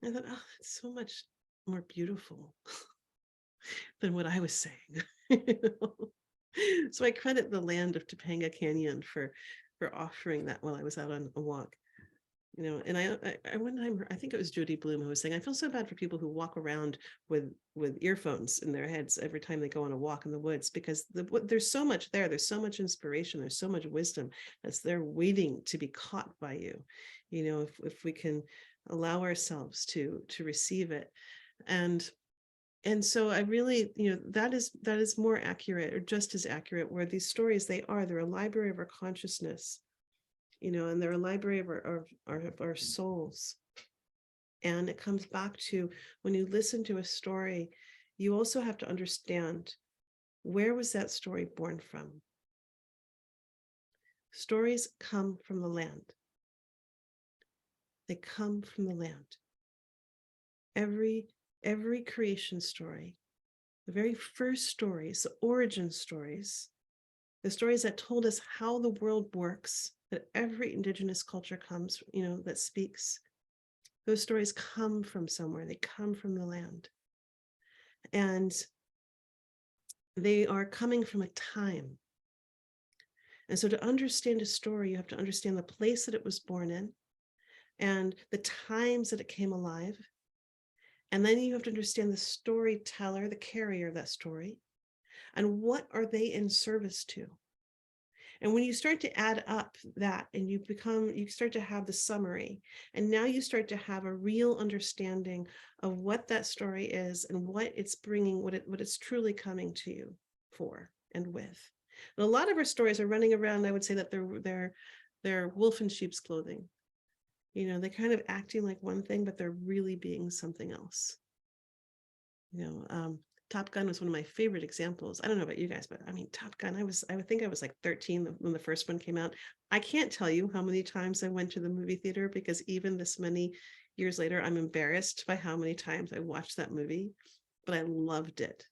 I thought, oh, it's so much more beautiful than what I was saying. So I credit the land of Topanga Canyon for for offering that while I was out on a walk. And I one time, I think it was Judy Bloom who was saying, I feel so bad for people who walk around with earphones in their heads every time they go on a walk in the woods, because there's so much there. There's so much inspiration. There's so much wisdom that's there waiting to be caught by you. If we can allow ourselves to receive it. And so I really, that is more accurate, or just as accurate, where these stories, they're a library of our consciousness. And they're a library of our souls. And it comes back to, when you listen to a story, you also have to understand, where was that story born from? Stories come from the land. They come from the land. Every creation story, the very first stories, the origin stories, the stories that told us how the world works, that every indigenous culture comes, that speaks. Those stories come from somewhere. They come from the land. And they are coming from a time. And so to understand a story, you have to understand the place that it was born in and the times that it came alive. And then you have to understand the storyteller, the carrier of that story, and what are they in service to? And when you start to add up that, and you start to have the summary, and now you start to have a real understanding of what that story is and what it's bringing, what it's truly coming to you for and with. And a lot of our stories are running around, I would say that they're wolf in sheep's clothing. They're kind of acting like one thing, but they're really being something else. Top Gun was one of my favorite examples. I don't know about you guys, but I mean, Top Gun, I think I was like 13 when the first one came out. I can't tell you how many times I went to the movie theater, because even this many years later, I'm embarrassed by how many times I watched that movie, but I loved it,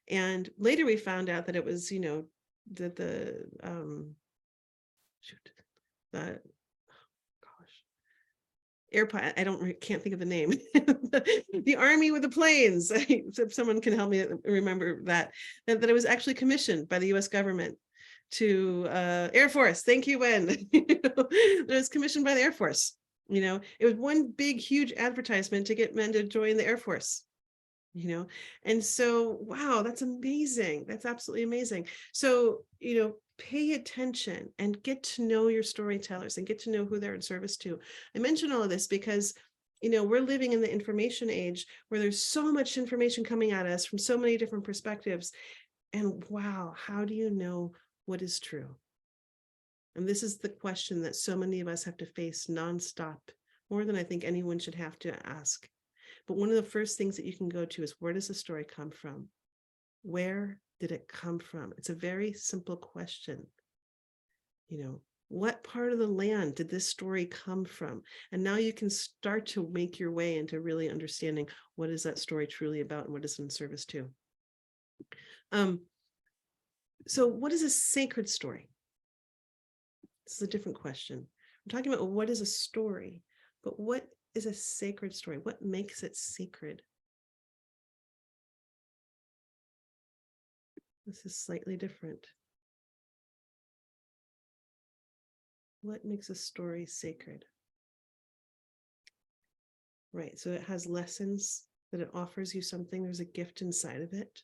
And later we found out that it was, that the airplane, can't think of the name. The army with the planes. If someone can help me remember that it was actually commissioned by the US government to Air Force. Thank you, Wen. It was commissioned by the Air Force. It was one big, huge advertisement to get men to join the Air Force. And so, wow, that's amazing. That's absolutely amazing. So, pay attention and get to know your storytellers and get to know who they're in service to. I mention all of this because, we're living in the information age where there's so much information coming at us from so many different perspectives. And wow, how do you know what is true? And this is the question that so many of us have to face nonstop, more than I think anyone should have to ask. But one of the first things that you can go to is, where does the story come from? Where did it come from? It's a very simple question. What part of the land did this story come from? And now you can start to make your way into really understanding, what is that story truly about and what is it in service to? So what is a sacred story? This is a different question. I'm talking about what is a story, but what is a sacred story? What makes it sacred? This is slightly different. What makes a story sacred? Right, so it has lessons, that it offers you something. There's a gift inside of it.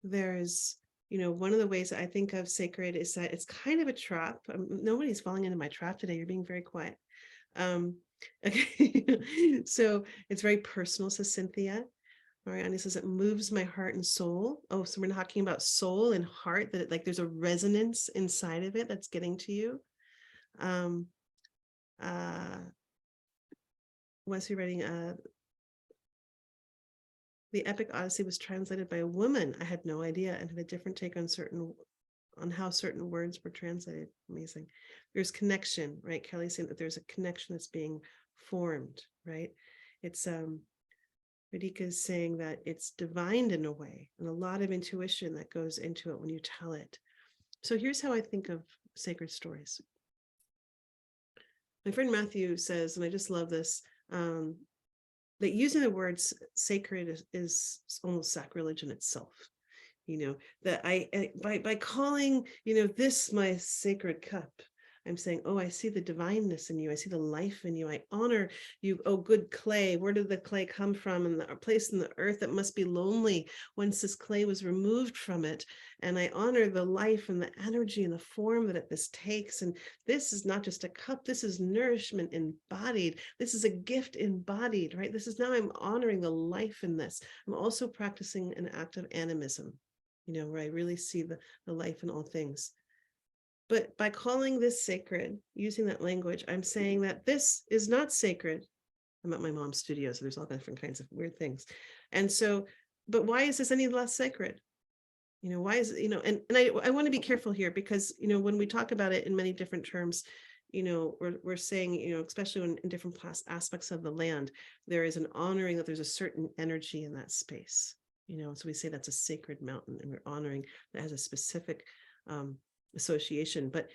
There's, one of the ways that I think of sacred is that it's kind of a trap. Nobody's falling into my trap today. You're being very quiet. Okay. So it's very personal, says Cynthia. Mariani says it moves my heart and soul. Oh, so we're talking about soul and heart, that there's a resonance inside of it that's getting to you. Wesley writing, the epic Odyssey was translated by a woman. I had no idea, and had a different take on how certain words were translated. Amazing. There's connection, right? Kelly's saying that there's a connection that's being formed, right? It's Radhika is saying that it's divined in a way, and a lot of intuition that goes into it when you tell it. So here's how I think of sacred stories. My friend Matthew says, and I just love this, that using the words sacred is almost sacrilege in itself. That by calling, this my sacred cup, I'm saying, oh, I see the divineness in you. I see the life in you. I honor you. Oh, good clay. Where did the clay come from? And a place in the earth that must be lonely once this clay was removed from it. And I honor the life and the energy and the form that this takes. And this is not just a cup. This is nourishment embodied. This is a gift embodied, right? This is now I'm honoring the life in this. I'm also practicing an act of animism, where I really see the life in all things. But by calling this sacred, using that language, I'm saying that this is not sacred. I'm at my mom's studio, so there's all different kinds of weird things. And so, but why is this any less sacred? Why is it, and I want to be careful here because, when we talk about it in many different terms, we're saying, especially in different aspects of the land, there is an honoring that there's a certain energy in that space. So we say that's a sacred mountain, and we're honoring that has a specific association. But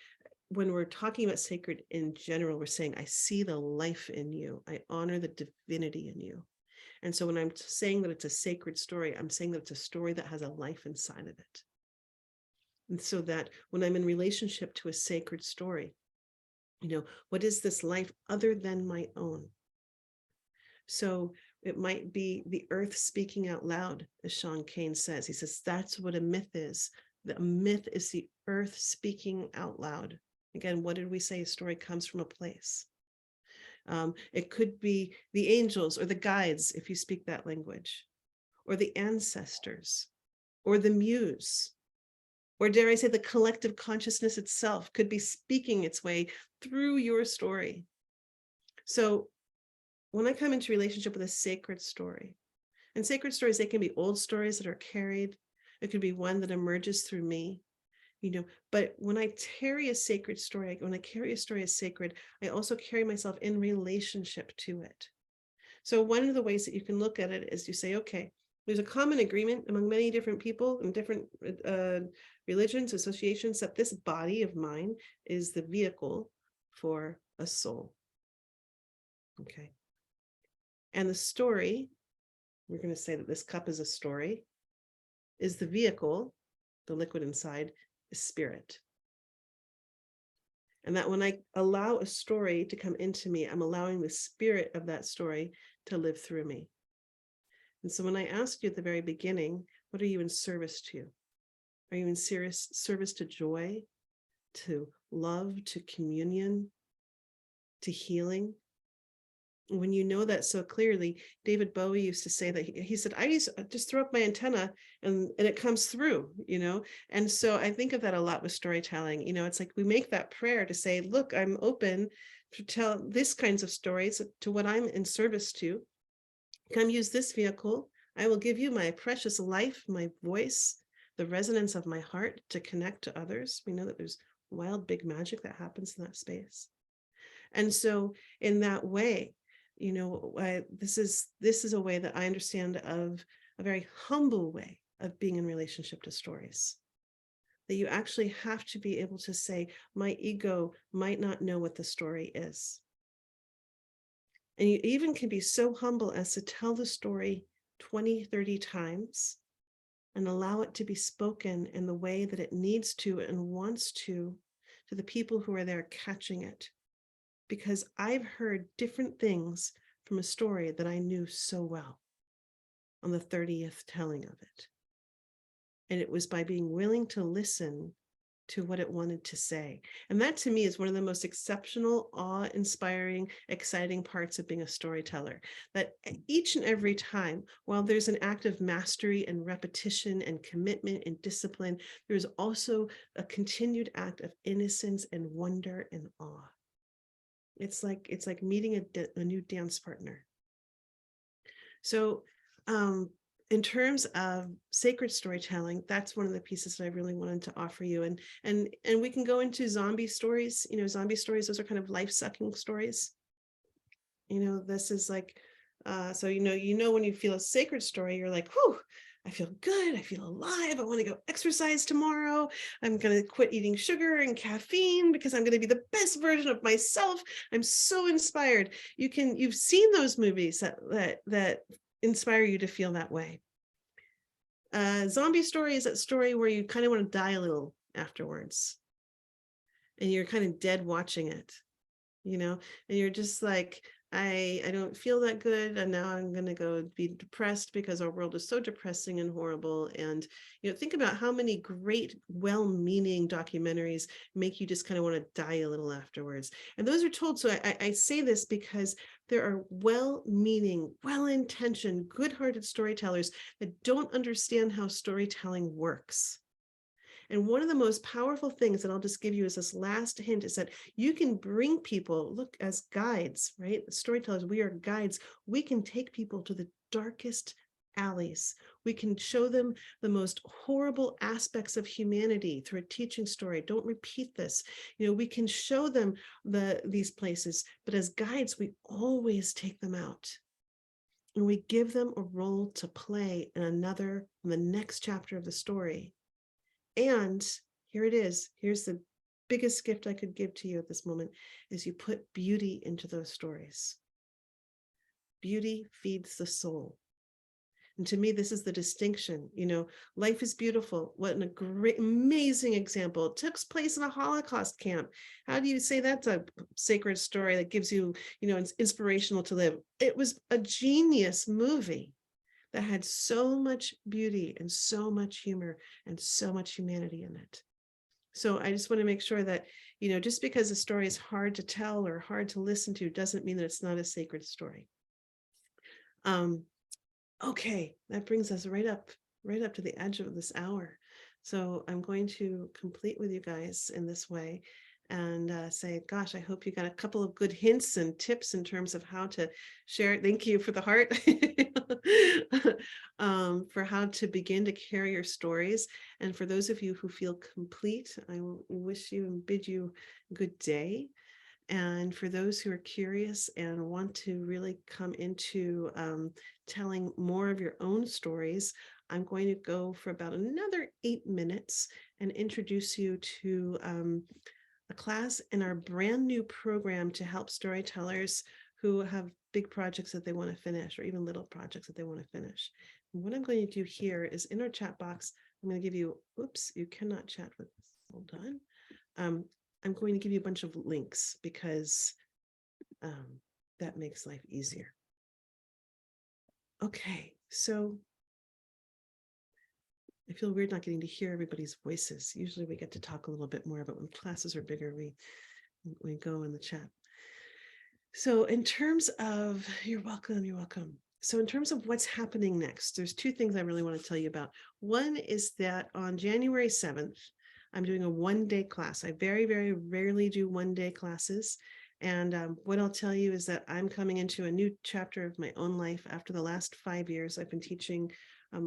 when we're talking about sacred in general, we're saying, I see the life in you. I honor the divinity in you. And so when I'm saying that it's a sacred story, I'm saying that it's a story that has a life inside of it. And so that when I'm in relationship to a sacred story, what is this life other than my own? So it might be the earth speaking out loud, as Sean Kane says. He says, that's what a myth is. A myth is the earth speaking out loud. Again, what did we say? A story comes from a place. It could be the angels or the guides, if you speak that language, or the ancestors, or the muse, or dare I say the collective consciousness itself could be speaking its way through your story. So when I come into relationship with a sacred story, and sacred stories, they can be old stories that are carried. It could be one that emerges through me, but when I carry a sacred story, when I carry a story as sacred, I also carry myself in relationship to it. So one of the ways that you can look at it is you say, okay, there's a common agreement among many different people and different religions, associations, that this body of mine is the vehicle for a soul. Okay. And the story, we're going to say that this cup is a story, is the vehicle, the liquid inside, is spirit. And that when I allow a story to come into me, I'm allowing the spirit of that story to live through me. And so when I asked you at the very beginning, what are you in service to? Are you in service to joy, to love, to communion, to healing? When you know that so clearly, David Bowie used to say that he said, I used to just throw up my antenna and it comes through, And so I think of that a lot with storytelling. It's like we make that prayer to say, look, I'm open to tell this kinds of stories to what I'm in service to. Come use this vehicle. I will give you my precious life, my voice, the resonance of my heart to connect to others. We know that there's wild, big magic that happens in that space. And so in that way, this is a way that I understand of a very humble way of being in relationship to stories. That you actually have to be able to say, my ego might not know what the story is. And you even can be so humble as to tell the story 20, 30 times and allow it to be spoken in the way that it needs to and wants to the people who are there catching it. Because I've heard different things from a story that I knew so well on the 30th telling of it. And it was by being willing to listen to what it wanted to say. And that to me is one of the most exceptional, awe-inspiring, exciting parts of being a storyteller. That each and every time, while there's an act of mastery and repetition and commitment and discipline, there's also a continued act of innocence and wonder and awe. It's like meeting a new dance partner. So in terms of sacred storytelling, that's one of the pieces that I really wanted to offer you. And we can go into zombie stories. Zombie stories, those are kind of life-sucking stories. This is like, so when you feel a sacred story, you're like, whew, I feel good. I feel alive. I want to go exercise tomorrow. I'm going to quit eating sugar and caffeine because I'm going to be the best version of myself. I'm so inspired. You've seen those movies that inspire you to feel that way. Zombie story is that story where you kind of want to die a little afterwards. And you're kind of dead watching it, and you're just like, I don't feel that good, and now I'm going to go be depressed because our world is so depressing and horrible. And think about how many great well-meaning documentaries make you just kind of want to die a little afterwards, and those are told. So I say this because there are well-meaning, well-intentioned, good-hearted storytellers that don't understand how storytelling works. And one of the most powerful things that I'll just give you as this last hint is that you can bring people, look, as guides, right? Storytellers, we are guides. We can take people to the darkest alleys. We can show them the most horrible aspects of humanity through a teaching story. Don't repeat this. We can show them these places, but as guides, we always take them out. And we give them a role to play in the next chapter of the story. And here it is. Here's the biggest gift I could give to you at this moment, is you put beauty into those stories. Beauty feeds the soul. And to me, this is the distinction. Life is beautiful. What a great, amazing example. It took place in a Holocaust camp. How do you say that's a sacred story that gives you, it's inspirational to live? It was a genius movie that had so much beauty and so much humor and so much humanity in it. So I just want to make sure that, just because a story is hard to tell or hard to listen to doesn't mean that it's not a sacred story. Okay, that brings us right up to the edge of this hour. So I'm going to complete with you guys in this way and say, gosh, I hope you got a couple of good hints and tips in terms of how to share it. Thank you for the heart. For how to begin to carry your stories. And for those of you who feel complete, I wish you and bid you good day. And for those who are curious and want to really come into telling more of your own stories, I'm going to go for about another 8 minutes and introduce you to a class in our brand new program to help storytellers who have big projects that they want to finish, or even little projects that they want to finish. And what I'm going to do here is in our chat box, I'm going to give you, oops, you cannot chat with this. Hold on. I'm going to give you a bunch of links because that makes life easier. Okay, so I feel weird not getting to hear everybody's voices. Usually we get to talk a little bit more, but when classes are bigger, we go in the chat. So in terms of, you're welcome. So in terms of what's happening next, there's two things I really want to tell you about. One is that on January 7th, I'm doing a one-day class. I very, very rarely do one-day classes. And what I'll tell you is that I'm coming into a new chapter of my own life. After the last 5 years, I've been teaching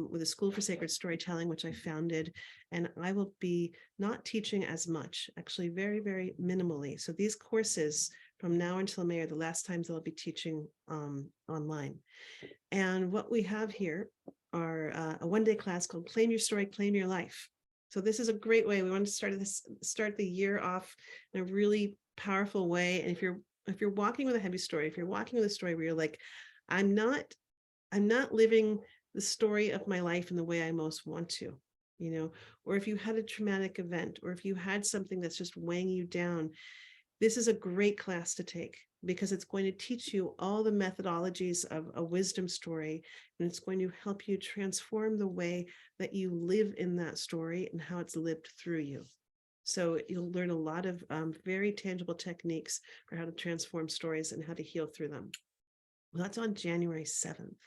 with a School for Sacred Storytelling, which I founded, and I will be not teaching as much, actually very, very minimally. So these courses from now until May are the last times I'll be teaching online. And what we have here are a one-day class called Claim Your Story, Claim Your Life. So this is a great way. We want to start the year off in a really powerful way. And if you're walking with a heavy story, if you're walking with a story where you're like, I'm not living the story of my life in the way I most want to, or if you had a traumatic event, or if you had something that's just weighing you down, this is a great class to take because it's going to teach you all the methodologies of a wisdom story, and it's going to help you transform the way that you live in that story and how it's lived through you. So you'll learn a lot of very tangible techniques for how to transform stories and how to heal through them. Well, that's on January 7th.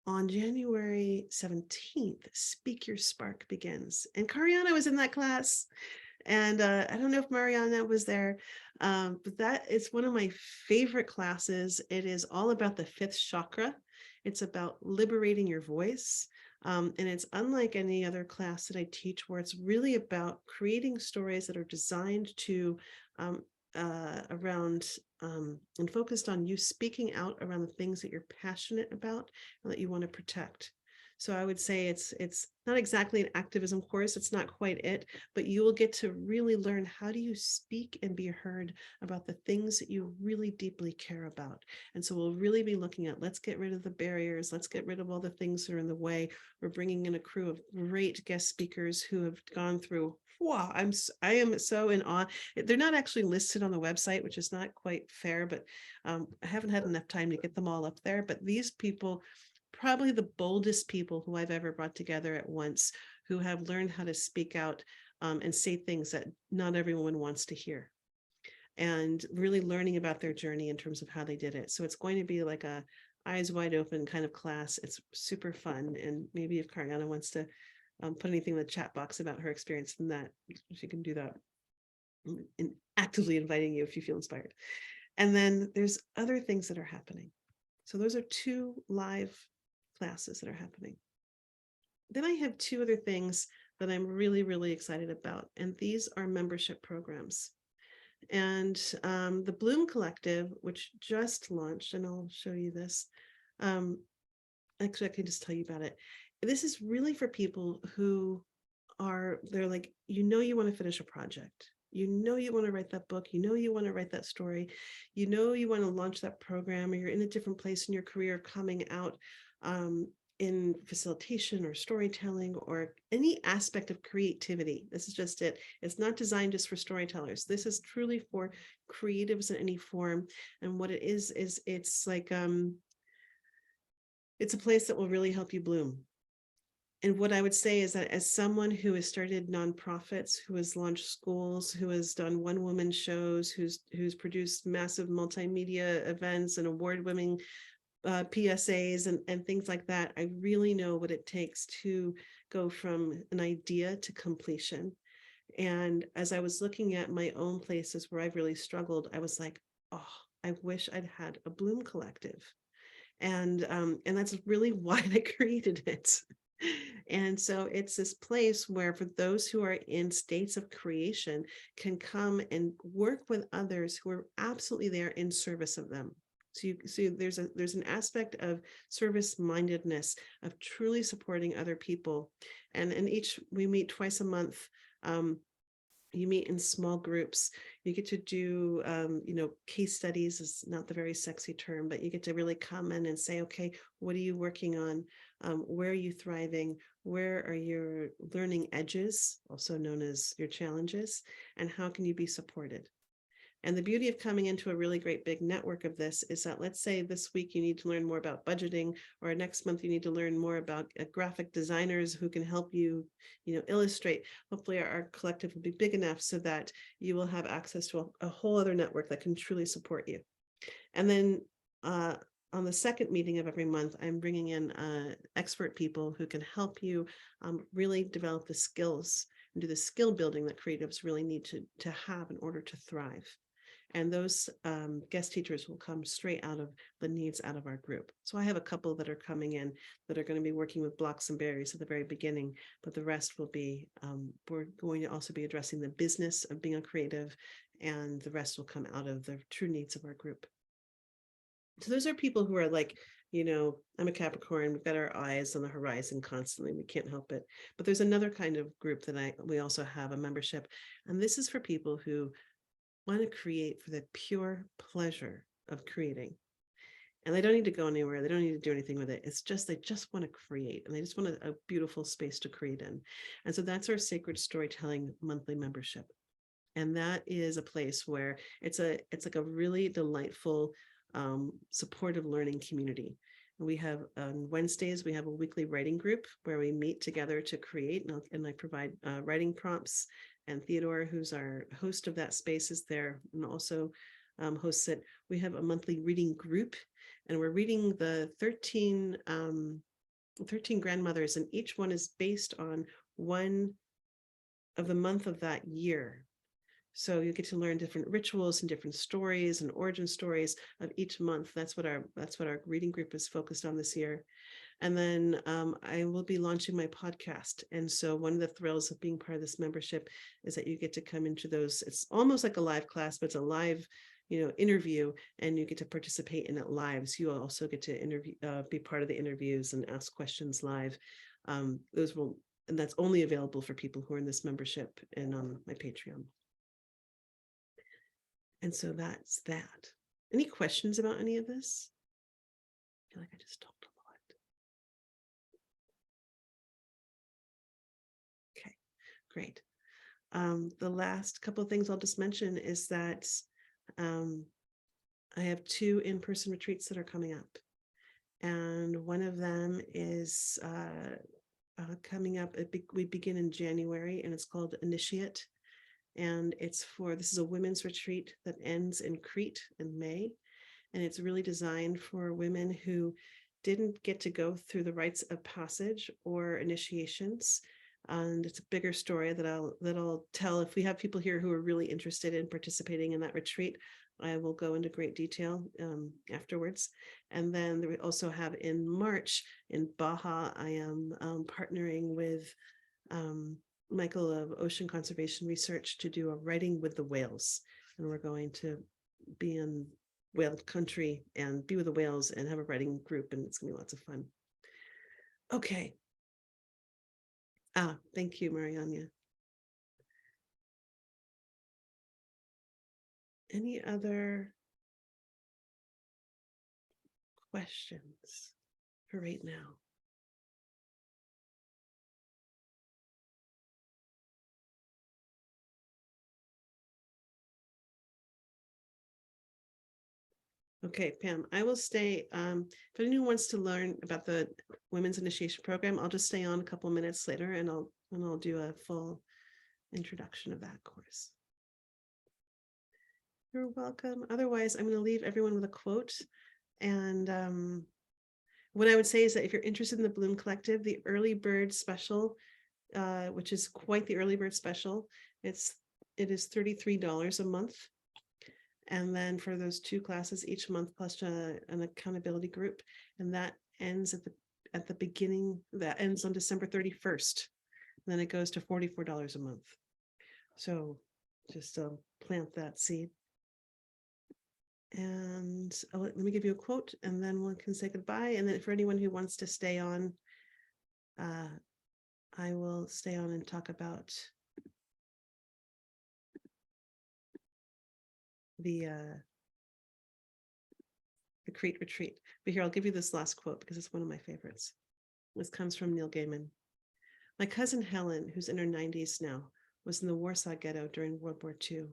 On January 17th, Speak Your Spark begins. And Cariana was in that class. And I don't know if Mariana was there, but that is one of my favorite classes. It is all about the fifth chakra. It's about liberating your voice. And it's unlike any other class that I teach, where it's really about creating stories that are designed to around and focused on you speaking out around the things that you're passionate about and that you want to protect. So I would say it's not exactly an activism course. It's not quite it, but you will get to really learn how do you speak and be heard about the things that you really deeply care about. And so we'll really be looking at, let's get rid of the barriers. Let's get rid of all the things that are in the way. We're bringing in a crew of great guest speakers who have gone through. Wow, I am so in awe. They're not actually listed on the website, which is not quite fair, but I haven't had enough time to get them all up there. But these people, probably the boldest people who I've ever brought together at once, who have learned how to speak out and say things that not everyone wants to hear, and really learning about their journey in terms of how they did it. So it's going to be like a eyes wide open kind of class. It's super fun. And maybe if Cariana wants to put anything in the chat box about her experience from that, she can do that. And actively inviting you if you feel inspired. And then there's other things that are happening. So those are 2 live classes that are happening. Then I have 2 other things that I'm really, really excited about. And these are membership programs. And the Bloom Collective, which just launched, and I'll show you this. Actually, I can just tell you about it. This is really for people who they're like, you want to finish a project. You want to write that book. You want to write that story. You want to launch that program, or you're in a different place in your career coming out in facilitation or storytelling or any aspect of creativity. This is just it. It's not designed just for storytellers. This is truly for creatives in any form. And what it is it's like, it's a place that will really help you bloom. And what I would say is that as someone who has started nonprofits, who has launched schools, who has done one-woman shows, who's produced massive multimedia events and award-winning PSAs and things like that, I really know what it takes to go from an idea to completion. And as I was looking at my own places where I've really struggled, I was like, oh, I wish I'd had a Bloom Collective. And that's really why I created it. And so it's this place where, for those who are in states of creation, can come and work with others who are absolutely there in service of them. So there's an aspect of service mindedness, of truly supporting other people. And we meet twice a month. You meet in small groups. You get to do, case studies is not the very sexy term, but you get to really come in and say, okay, what are you working on? Where are you thriving? Where are your learning edges, also known as your challenges? And how can you be supported? And the beauty of coming into a really great big network of this is that, let's say this week you need to learn more about budgeting, or next month you need to learn more about graphic designers who can help you, illustrate. Hopefully our collective will be big enough so that you will have access to a whole other network that can truly support you. And then on the second meeting of every month, I'm bringing in expert people who can help you really develop the skills and do the skill building that creatives really need to have in order to thrive. And those guest teachers will come straight out of the needs out of our group. So I have a couple that are coming in that are going to be working with blocks and barriers at the very beginning, but the rest will be, we're going to also be addressing the business of being a creative, and the rest will come out of the true needs of our group. So those are people who are like, I'm a Capricorn, we've got our eyes on the horizon constantly, we can't help it. But there's another kind of group that we also have a membership, and this is for people who want to create for the pure pleasure of creating. And they don't need to go anywhere. They don't need to do anything with it. It's just, they just want to create, and they just want a beautiful space to create in. And so that's our Sacred Storytelling monthly membership. And that is a place where it's like a really delightful, supportive learning community. And we have on Wednesdays, we have a weekly writing group where we meet together to create, and I provide writing prompts. And Theodore, who's our host of that space, is there and also hosts it. We have a monthly reading group, and we're reading the 13 grandmothers, and each one is based on one of the month of that year. So you get to learn different rituals and different stories and origin stories of each month. That's what our reading group is focused on this year. And then I will be launching my podcast. And so one of the thrills of being part of this membership is that you get to come into those. It's almost like a live class, but it's a live, interview, and you get to participate in it live. So you also get to interview, be part of the interviews and ask questions live. And that's only available for people who are in this membership and on my Patreon. And so that's that. Any questions about any of this? I feel like I just talked a lot. Okay, great. The last couple of things I'll just mention is that I have 2 in-person retreats that are coming up. And one of them is coming up. We begin in January, and it's called INITIATE. And this is a women's retreat that ends in Crete in May. And it's really designed for women who didn't get to go through the rites of passage or initiations. And it's a bigger story that I'll tell. If we have people here who are really interested in participating in that retreat, I will go into great detail afterwards. And then we also have in March in Baja, I am partnering with Michael of Ocean Conservation Research to do a writing with the whales. And we're going to be in whale country and be with the whales and have a writing group, and it's gonna be lots of fun. Okay. Thank you, Mariana. Any other questions for right now? Okay, Pam, I will stay. If anyone wants to learn about the Women's Initiation Program, I'll just stay on a couple of minutes later, and I'll do a full introduction of that course. You're welcome. Otherwise, I'm going to leave everyone with a quote. And what I would say is that if you're interested in the Bloom Collective, the early bird special, which is quite the early bird special, it is $33 a month. And then for those 2 classes each month, plus an accountability group, and that ends at the beginning. That ends on December 31st. And then it goes to $44 a month. So just plant that seed. And let me give you a quote, and then one can say goodbye. And then for anyone who wants to stay on, I will stay on and talk about the Crete retreat. But here, I'll give you this last quote because it's one of my favorites. This comes from Neil Gaiman. My cousin Helen, who's in her 90s now, was in the Warsaw Ghetto during World War II.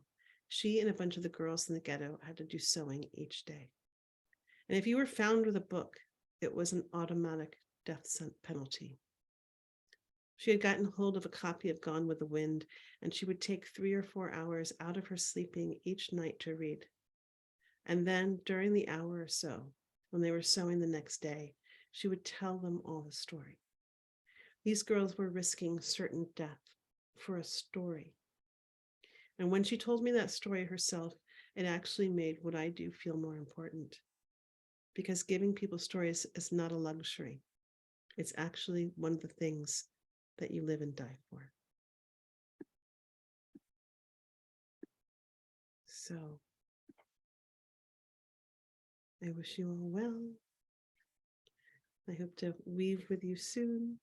She and a bunch of the girls in the ghetto had to do sewing each day. And if you were found with a book, it was an automatic death penalty. She had gotten hold of a copy of Gone with the Wind, and she would take 3 or 4 hours out of her sleeping each night to read. And then during the hour or so, when they were sewing the next day, she would tell them all the story. These girls were risking certain death for a story. And when she told me that story herself, it actually made what I do feel more important. Because giving people stories is not a luxury. It's actually one of the things that you live and die for. So I wish you all well. I hope to weave with you soon.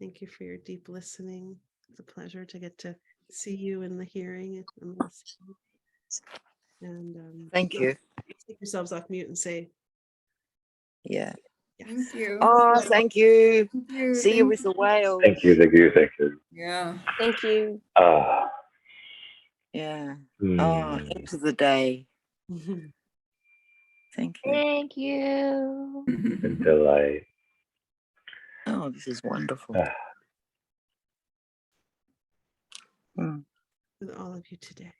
Thank you for your deep listening. It's a pleasure to get to see you in the hearing and listening. And thank you. Take yourselves off mute and say, yeah. Thank you. Oh, thank you. Thank you. See you with the whales. Thank you, thank you, thank you. Yeah. Thank you. Yeah. Oh, into the day. Thank you. Thank you. Until I. Oh, this is wonderful. with all of you today.